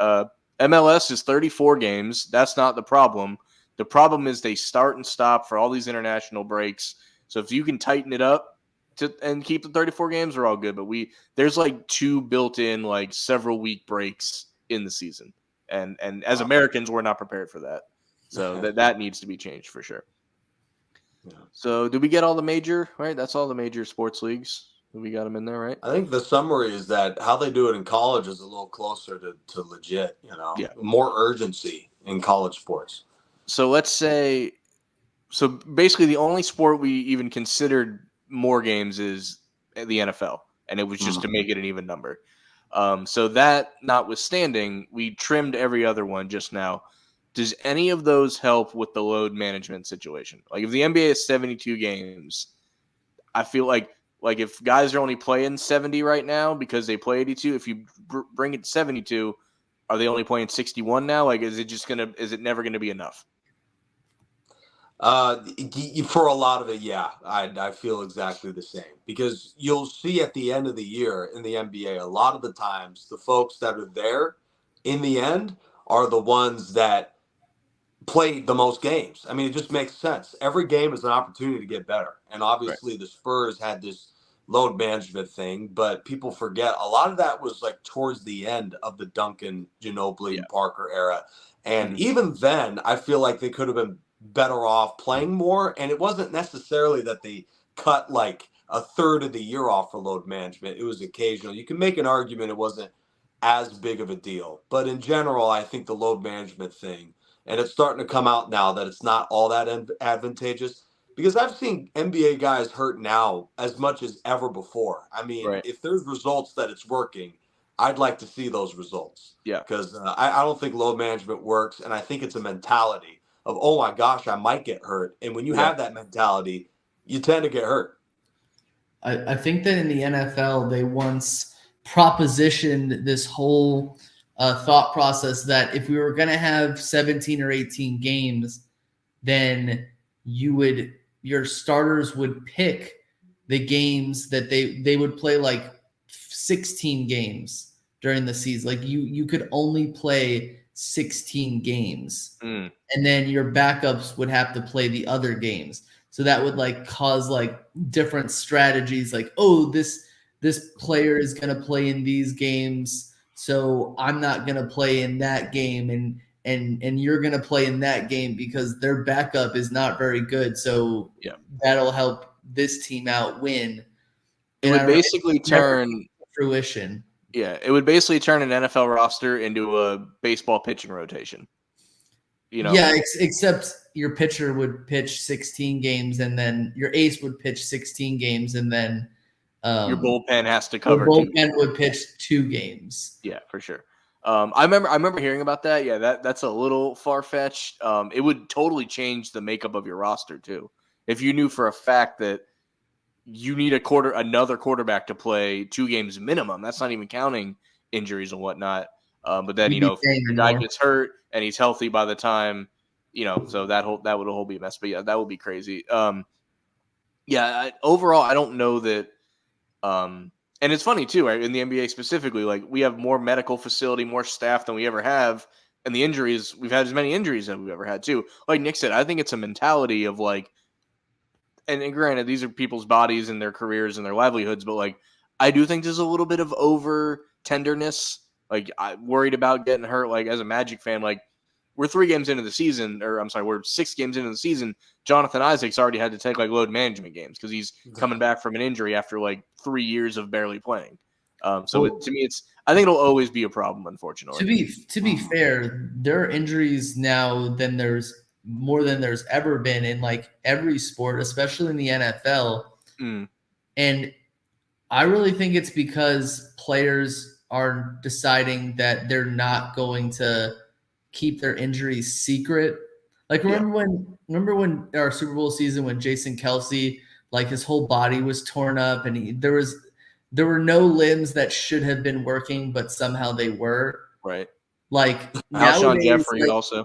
MLS is 34 games. That's not the problem. The problem is they start and stop for all these international breaks. So if you can tighten it up and keep the 34 games, we're all good. But there's like 2 built-in several week breaks in the season, and as Americans, we're not prepared for that. So that needs to be changed for sure. Yeah. So did we get all the major, right? That's all the major sports leagues. We got them in there, right? I think the summary is that how they do it in college is a little closer to legit, more urgency in college sports. So let's say, basically the only sport we even considered more games is the NFL, and it was just to make it an even number. So that notwithstanding, we trimmed every other one just now. Does any of those help with the load management situation? Like if the NBA is 72 games, I feel like if guys are only playing 70 right now because they play 82, if you bring it to 72, are they only playing 61 now? Like, is it never going to be enough? For a lot of it, yeah, I feel exactly the same because you'll see at the end of the year in the NBA, a lot of the times the folks that are there in the end are the ones that play the most games. I mean, it just makes sense. Every game is an opportunity to get better. And obviously the Spurs had this load management thing, but people forget a lot of that was like towards the end of the Duncan, Ginobili, Parker era. And even then, I feel like they could have been better off playing more. And it wasn't necessarily that they cut like a third of the year off for load management. It was occasional. You can make an argument it wasn't as big of a deal. But in general, I think the load management thing, and it's starting to come out now that it's not all that advantageous because I've seen NBA guys hurt now as much as ever before. I mean, if there's results that it's working, I'd like to see those results. Yeah. Because I don't think load management works. And I think it's a mentality of, oh my gosh, I might get hurt. And when you have that mentality, you tend to get hurt. I think that in the NFL, they once propositioned this whole thought process that if we were going to have 17 or 18 games, then your starters would pick the games that they would play like 16 games during the season. Like you could only play 16 games and then your backups would have to play the other games. So that would like cause like different strategies like, oh, this player is going to play in these games, so I'm not going to play in that game, and you're going to play in that game because their backup is not very good. So that'll help this team out win. It would basically turn fruition. Yeah, it would basically turn an NFL roster into a baseball pitching rotation. Yeah, except your pitcher would pitch 16 games, and then your ace would pitch 16 games, and then Your bullpen has to the cover. bullpen would pitch 2 games. Yeah, for sure. I remember hearing about that. Yeah, that's a little far fetched. It would totally change the makeup of your roster too. If you knew for a fact that you need another quarterback to play 2 games minimum, that's not even counting injuries and whatnot. But then, if the guy gets hurt and he's healthy by the time, so that would all be a mess. But yeah, that would be crazy. Overall, I don't know that. And it's funny too, right? In the NBA specifically, like we have more medical facility, more staff than we ever have, and the injuries, we've had as many injuries as we've ever had too. Like Nick said, I think it's a mentality of like, and granted, these are people's bodies and their careers and their livelihoods, but like, I do think there's a little bit of over tenderness. Like, I'm worried about getting hurt. Like, as a Magic fan, like, we're 3 games into the season, or I'm sorry, we're 6 games into the season. Jonathan Isaac's already had to take like load management games because he's coming back from an injury after like 3 years of barely playing. To me, I think it'll always be a problem, unfortunately. To be fair, there are injuries now than there's more than there's ever been in like every sport, especially in the NFL. And I really think it's because players are deciding that they're not going to keep their injuries secret. Like remember when our Super Bowl season when Jason Kelce, like his whole body was torn up and there were no limbs that should have been working, but somehow they were. Right. Like Alshon Jeffrey also.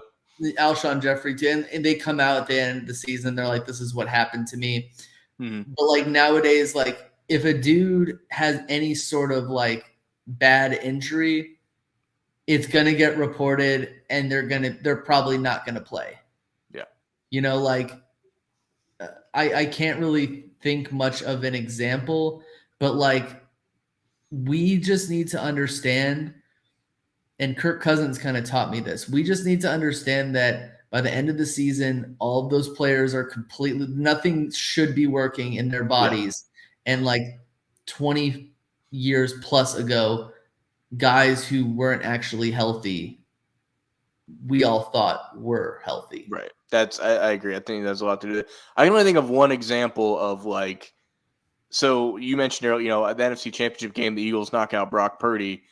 Alshon Jeffrey too, and they come out at the end of the season, they're like, "This is what happened to me." But like nowadays, like if a dude has any sort of like bad injury, it's gonna get reported, and they're probably not gonna play. Yeah, like I can't really think much of an example, but like we just need to understand. And Kirk Cousins kind of taught me this. We just need to understand that by the end of the season, all of those players are nothing should be working in their bodies. Yeah. And like 20 years plus ago, guys who weren't actually healthy, we all thought were healthy. Right. I agree. I think there's a lot to do with it. I can only think of one example of like, so you mentioned earlier, the NFC Championship game, the Eagles knock out Brock Purdy.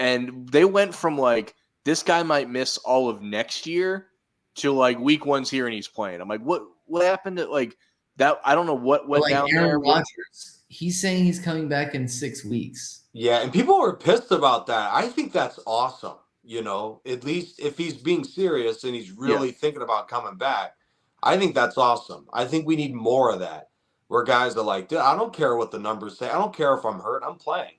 And they went from like, this guy might miss all of next year to like week 1's here and he's playing. I'm like, what happened to like that? I don't know what went down Aaron there. Rodgers, he's saying he's coming back in 6 weeks. Yeah, and people were pissed about that. I think that's awesome. At least if he's being serious and he's really thinking about coming back, I think that's awesome. I think we need more of that, where guys are like, dude, I don't care what the numbers say. I don't care if I'm hurt. I'm playing.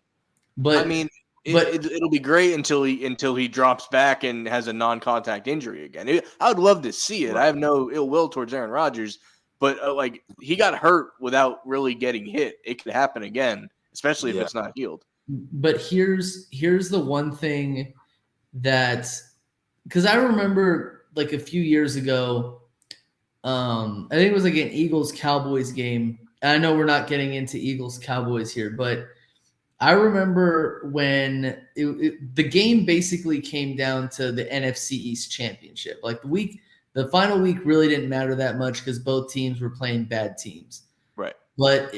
But I mean, it'll be great until he drops back and has a non-contact injury again. I would love to see it. Right. I have no ill will towards Aaron Rodgers, but like he got hurt without really getting hit. It could happen again, especially if it's not healed. But here's the one thing that, because I remember like a few years ago, I think it was like an Eagles-Cowboys game. I know we're not getting into Eagles-Cowboys here, but I remember when the game basically came down to the NFC East Championship. Like the final week really didn't matter that much because both teams were playing bad teams. Right. But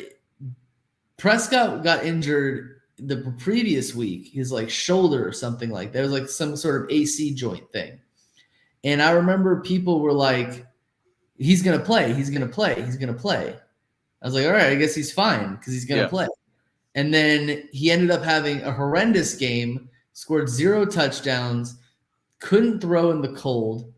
Prescott got injured the previous week, his like shoulder or something like that. It was like some sort of AC joint thing. And I remember people were like, he's going to play. He's going to play. He's going to play. I was like, all right, I guess he's fine because he's going to play. And then he ended up having a horrendous game, scored 0 touchdowns, couldn't throw in the cold,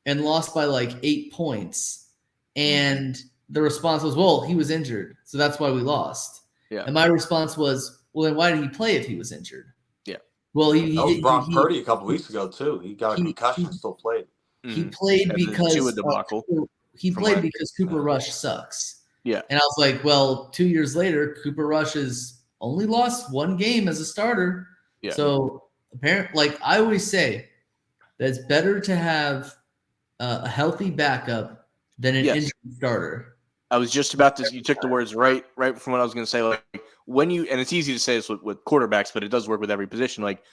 and lost by like 8 points. And the response was, well, he was injured, so that's why we lost. Yeah. And my response was, well, then why did he play if he was injured? Yeah. Well, that was Brock Purdy a couple weeks ago too. He got a concussion, still played. He played because Cooper Rush sucks. Yeah. And I was like, well, 2 years later, Cooper Rush has only lost 1 game as a starter. Yeah. So apparently, like I always say, that it's better to have a healthy backup than an injured starter. I was just about to. You took the words right from what I was going to say. Like when you, and it's easy to say this with quarterbacks, but it does work with every position. Like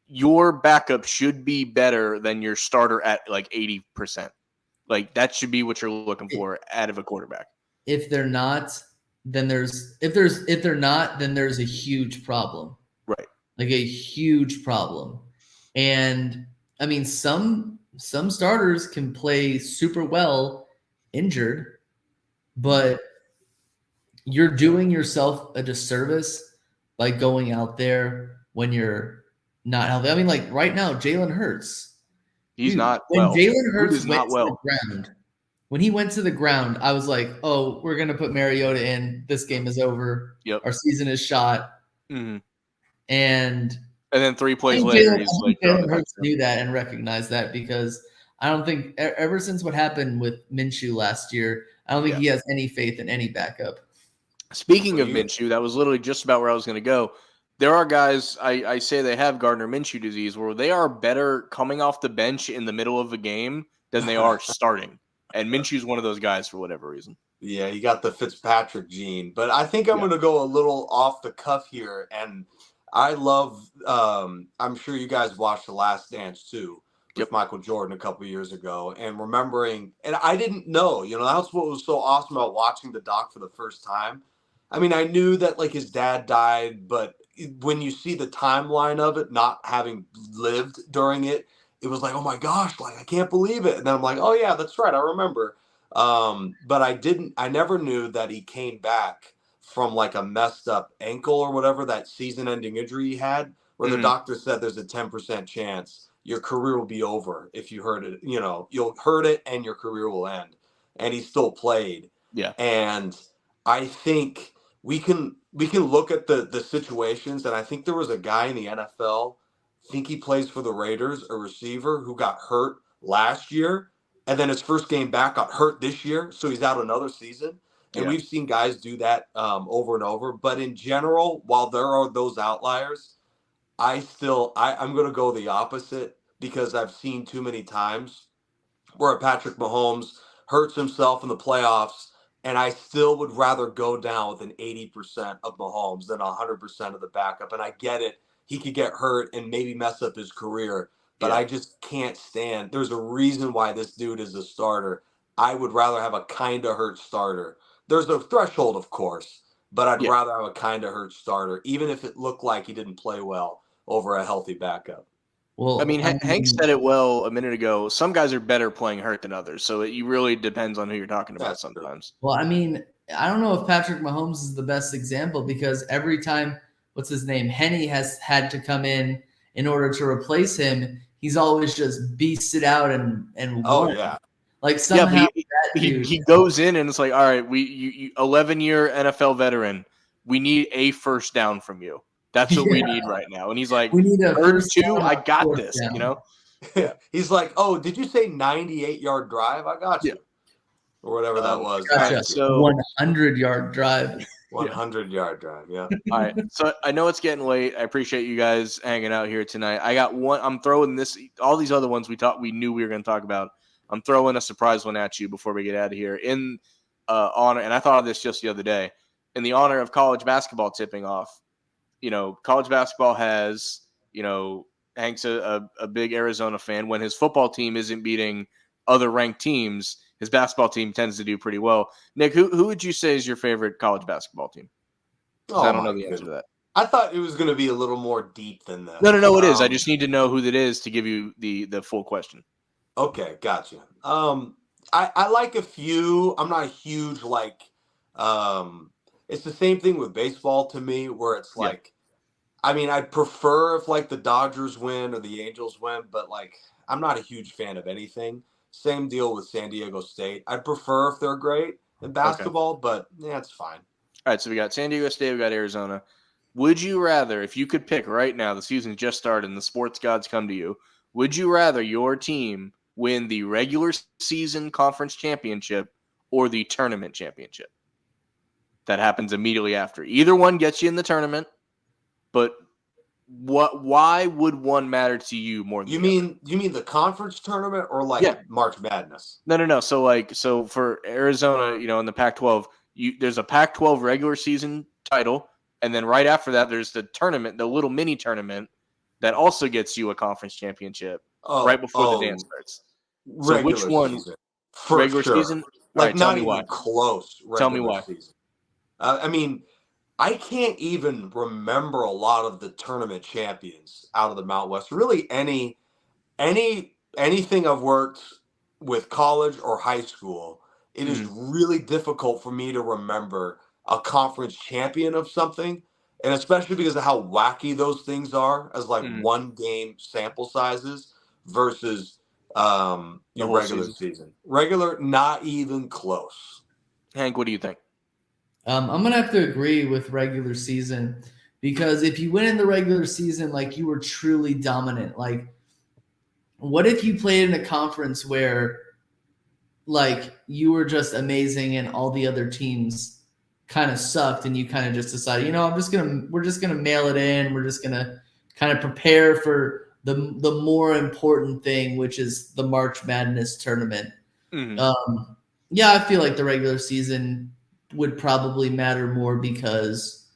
your backup should be better than your starter at like 80%. Like that should be what you're looking for out of a quarterback. If they're not, then if they're not, then there's a huge problem. Right. Like a huge problem. And I mean, some starters can play super well injured, but you're doing yourself a disservice by going out there when you're not healthy. I mean, like right now, Jalen Hurts. He's Dude, not when well. Jalen Hurts Dude is went not to well. the ground, when he went to the ground, I was like, "Oh, we're gonna put Mariota in. This game is over. Yep. Our season is shot." Mhm. And then 3 plays later, he's like Jalen Hurts knew that and recognized that, because I don't think ever since what happened with Minshew last year, I don't think he has any faith in any backup. Speaking of Minshew, that was literally just about where I was going to go. There are guys, I say they have Gardner Minshew disease, where they are better coming off the bench in the middle of a game than they are starting. And Minshew's one of those guys for whatever reason. Yeah, you got the Fitzpatrick gene. But I think I'm going to go a little off the cuff here. And I love, I'm sure you guys watched The Last Dance too, with Michael Jordan a couple of years ago. And remembering, and I didn't know, that's what was so awesome about watching the doc for the first time. I mean, I knew that like his dad died, but when you see the timeline of it, not having lived during it, it was like, oh my gosh, like I can't believe it. And then I'm like, oh yeah, that's right, I remember. But I never knew that he came back from like a messed up ankle or whatever, that season-ending injury he had, where the doctor said there's a 10% chance your career will be over if you hurt it. You'll hurt it and your career will end. And he still played. Yeah. And I think we can look at the situations, and I think there was a guy in the NFL, I think he plays for the Raiders, a receiver who got hurt last year, and then his first game back got hurt this year, so he's out another season. And we've seen guys do that over and over. But in general, while there are those outliers, I'm going to go the opposite, because I've seen too many times where Patrick Mahomes hurts himself in the playoffs, and I still would rather go down with an 80% of Mahomes than 100% of the backup. And I get it. He could get hurt and maybe mess up his career, but I just can't stand. There's a reason why this dude is a starter. I would rather have a kind of hurt starter. There's a threshold, of course, but I'd rather have a kind of hurt starter, even if it looked like he didn't play well, over a healthy backup. Well, I mean, Hank said it well a minute ago. Some guys are better playing hurt than others, so it really depends on who you're talking about sometimes. Well, I mean, I don't know if Patrick Mahomes is the best example, because every time, what's his name, Henny has had to come in order to replace him, he's always just beasted out and oh won. yeah, like somehow he goes in and it's like, all right, you 11-year NFL veteran, we need a first down from you. That's what we need right now. And he's like, we need a first two, I got this, down. Yeah. He's like, oh, did you say 98-yard drive? I got you. Or whatever that was. Gotcha. So 100-yard drive. 100-yard drive, yeah. All right. So I know it's getting late. I appreciate you guys hanging out here tonight. I got one. I'm throwing this. All these other ones we knew we were going to talk about. I'm throwing a surprise one at you before we get out of here. In honor, and I thought of this just the other day, in the honor of college basketball tipping off. College basketball has, Hank's a big Arizona fan. When his football team isn't beating other ranked teams, his basketball team tends to do pretty well. Nick, who would you say is your favorite college basketball team? I don't know the answer to that. I thought it was going to be a little more deep than that. No, it is. I just need to know who that is to give you the full question. Okay, gotcha. I like a few. I'm not a huge it's the same thing with baseball to me, where it's like, I mean, I'd prefer if like the Dodgers win or the Angels win, but like I'm not a huge fan of anything. Same deal with San Diego State. I'd prefer if they're great in basketball, but yeah, it's fine. All right, so we got San Diego State, we got Arizona. Would you rather, if you could pick right now, the season just started and the sports gods come to you, would you rather your team win the regular season conference championship or the tournament championship? That happens immediately after. Either one gets you in the tournament, but why would one matter to you more than you mean the conference tournament or March Madness? No. So for Arizona, in the Pac-12, there's a Pac-12 regular season title, and then right after that there's the tournament, the little mini tournament that also gets you a conference championship right before the dance starts. So which one? Season. Regular season? Like right, not even close. Tell me why. Season. I mean, I can't even remember a lot of the tournament champions out of the Mountain West. Really, anything I've worked with college or high school, it is Mhm. really difficult for me to remember a conference champion of something, and especially because of how wacky those things are as like Mhm. one game sample sizes versus The your whole regular season. season. Regular, not even close. Hank, what do you think? I'm gonna have to agree with regular season because if you win in the regular season, like you were truly dominant. Like, what if you played in a conference where like you were just amazing and all the other teams kind of sucked and you kind of just decided, we're just gonna mail it in. We're just gonna kind of prepare for the more important thing, which is the March Madness tournament. Mhm. Yeah, I feel like the regular season would probably matter more because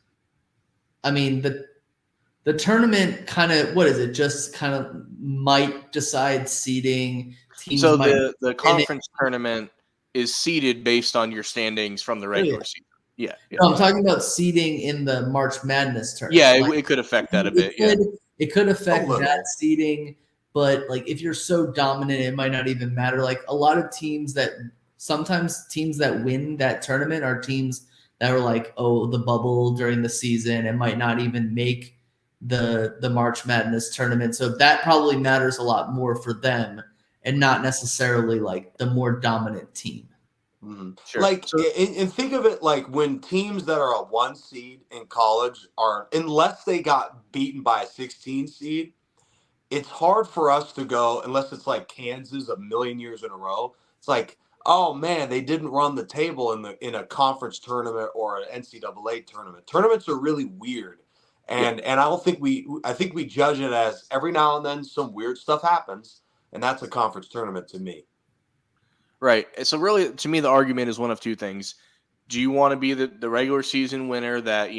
I mean the tournament kind of what is it? Just kind of might decide seeding. Teams So might the win it. conference tournament is seeded based on your standings from the Oh, yeah. regular season. Yeah, yeah, No, I'm talking about seeding in the March Madness yeah. tournament. Like, It could affect that a bit. Yeah, it could A affect that little. seeding, but like if you're so dominant, it might not even matter. Like a lot of sometimes teams that win that tournament are teams that are like, oh, the bubble during the season and might not even make the March Madness tournament. So that probably matters a lot more for them and not necessarily like the more dominant team. Mhm. sure. Like, So and think of it like when teams that are a 1 seed in college are, unless they got beaten by a 16 seed, it's hard for us to go, unless it's like Kansas a million years in a row. It's like, oh man, they didn't run the table in a conference tournament or an NCAA tournament. Tournaments are really weird. yeah, And I don't think I think we judge it as every now and then some weird stuff happens, and that's a conference tournament to me. right. So really, to me, the argument is one of two things. Do you want to be the regular season winner that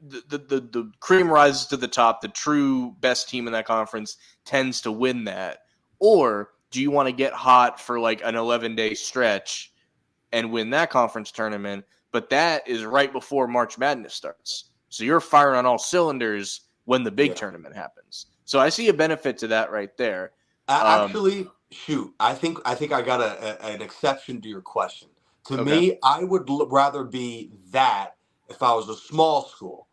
the cream rises to the top, the true best team in that conference tends to win that, or do you want to get hot for like an 11-day stretch and win that conference tournament? But that is right before March Madness starts, so you're firing on all cylinders when the big Yeah. tournament happens. So I see a benefit to that right there. Actually, shoot, I think I got an exception to your question. To Okay, me, I would rather be that if I was a small school,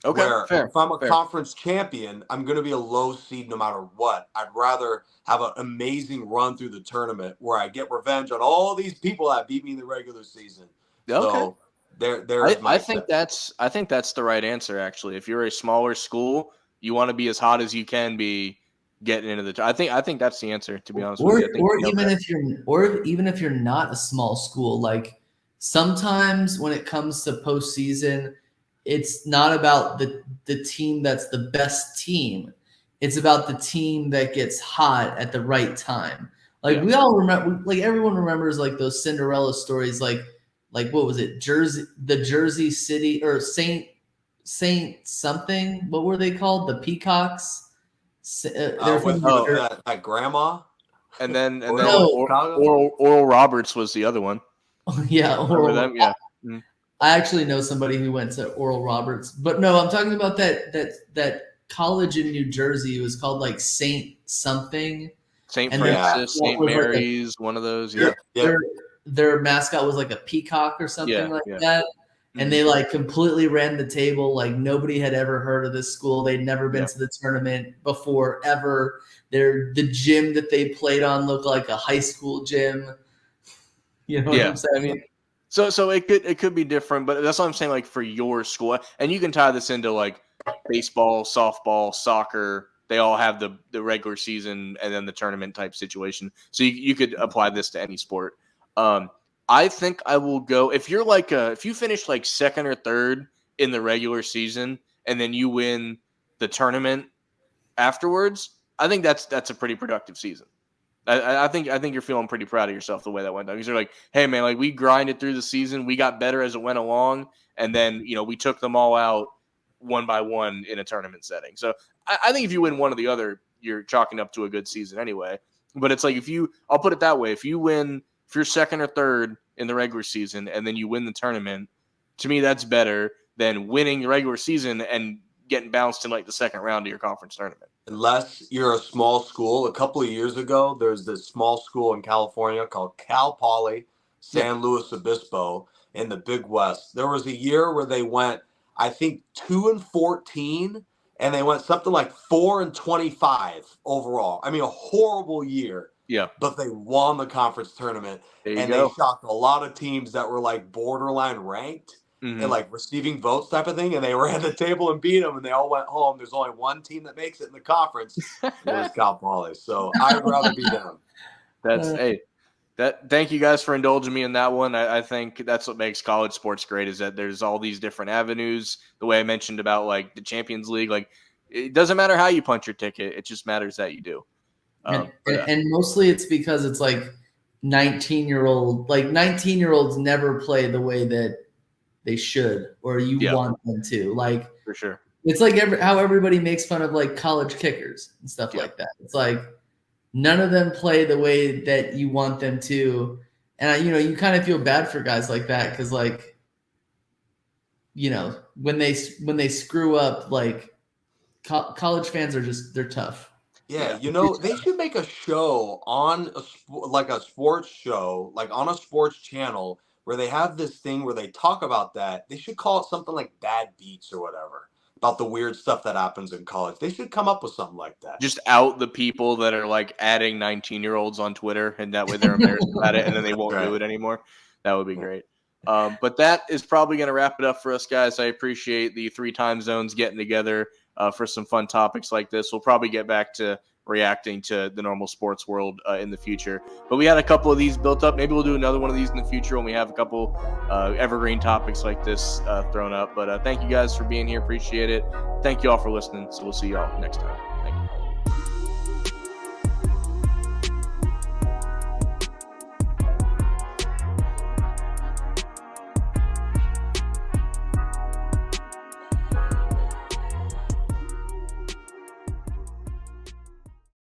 okay, where fair, if I'm a fair. conference champion, I'm going to be a low seed no matter what. I'd rather have an amazing run through the tournament where I get revenge on all these people that beat me in the regular season. Okay. So there's my exception. I think that's the right answer actually. If you're a smaller school, you want to be as hot as you can be getting into the I think that's the answer, to be honest with you. I think Or you nailed even that. if you're not a small school, like sometimes when it comes to postseason, it's not about the team that's the best team. It's about the team that gets hot at the right time. Like Yeah. we all remember, like everyone remembers like those Cinderella stories, like what was it, Jersey City or Saint something? What were they called? The Peacocks. They're from With New Oh, Jersey. that grandma, and then No. Chicago. Oral Roberts was the other one. Yeah, Remember Oral. them? Yeah. Mhm. I actually know somebody who went to Oral Roberts, but no, I'm talking about that college in New Jersey. It was called like Saint something, St. and their Francis, mascot St. was like Mary's, one of those. their, Yeah. Yep. their their mascot was like a peacock or something Yeah. like Yeah. that. And Mhm. they like completely ran the table. Like nobody had ever heard of this school. They'd never been Yeah. to the tournament before ever. The gym that they played on looked like a high school gym. You know what Yeah. I'm saying? So it could be different, but that's what I'm saying. Like for your school, and you can tie this into like baseball, softball, soccer. They all have the regular season and then the tournament type situation. So you could apply this to any sport. I think I will go if you're like if you finish like second or third in the regular season and then you win the tournament afterwards. I think that's a pretty productive season. I think you're feeling pretty proud of yourself the way that went down. Because you're like, hey man, like we grinded through the season, we got better as it went along, and then we took them all out one by one in a tournament setting. So I think if you win one or the other, you're chalking up to a good season anyway. But it's like I'll put it that way, if you're second or third in the regular season and then you win the tournament, To me, that's better than winning the regular season and getting bounced in like the second round of your conference tournament. Unless you're a small school. A couple of years ago, there's this small school in California called Cal Poly San Luis Obispo in the Big West. There was a year where they went, I think, 2-14, and they went something like 4-25 overall. I mean, a horrible year. Yeah. But they won the conference tournament, and they shocked a lot of teams that were like borderline ranked. And like receiving votes type of thing, and they ran the table and beat them, and they all went home. There's only one team that makes it in the conference. It was Cal Poly. So I'd rather be them. Thank you guys for indulging me in that one. I think that's what makes college sports great, is that there's all these different avenues. The way I mentioned about like the Champions League, like it doesn't matter how you punch your ticket. It just matters that you do. And mostly it's because it's like 19-year-olds never play the way that they should, or you want them to. Like, for sure. It's like how everybody makes fun of like college kickers and stuff like that. It's like none of them play the way that you want them to. And you kind of feel bad for guys like that, because like, when they screw up, like college fans are they're tough. Yeah, they should make a show on a sports show, like on a sports channel, where they have this thing where they talk about that. They should call it something like Bad Beats or whatever, about the weird stuff that happens in college. They should come up with something like that. Just out the people that are like adding 19-year-olds on Twitter, and that way they're embarrassed about it, and then they won't do it anymore. That would be great. But that is probably going to wrap it up for us, guys. I appreciate the 3 time zones getting together for some fun topics like this. We'll probably get back to reacting to the normal sports world in the future. But we had a couple of these built up. Maybe we'll do another one of these in the future when we have a couple evergreen topics like this thrown up. But thank you guys for being here. Appreciate it. Thank you all for listening. So we'll see you all next time.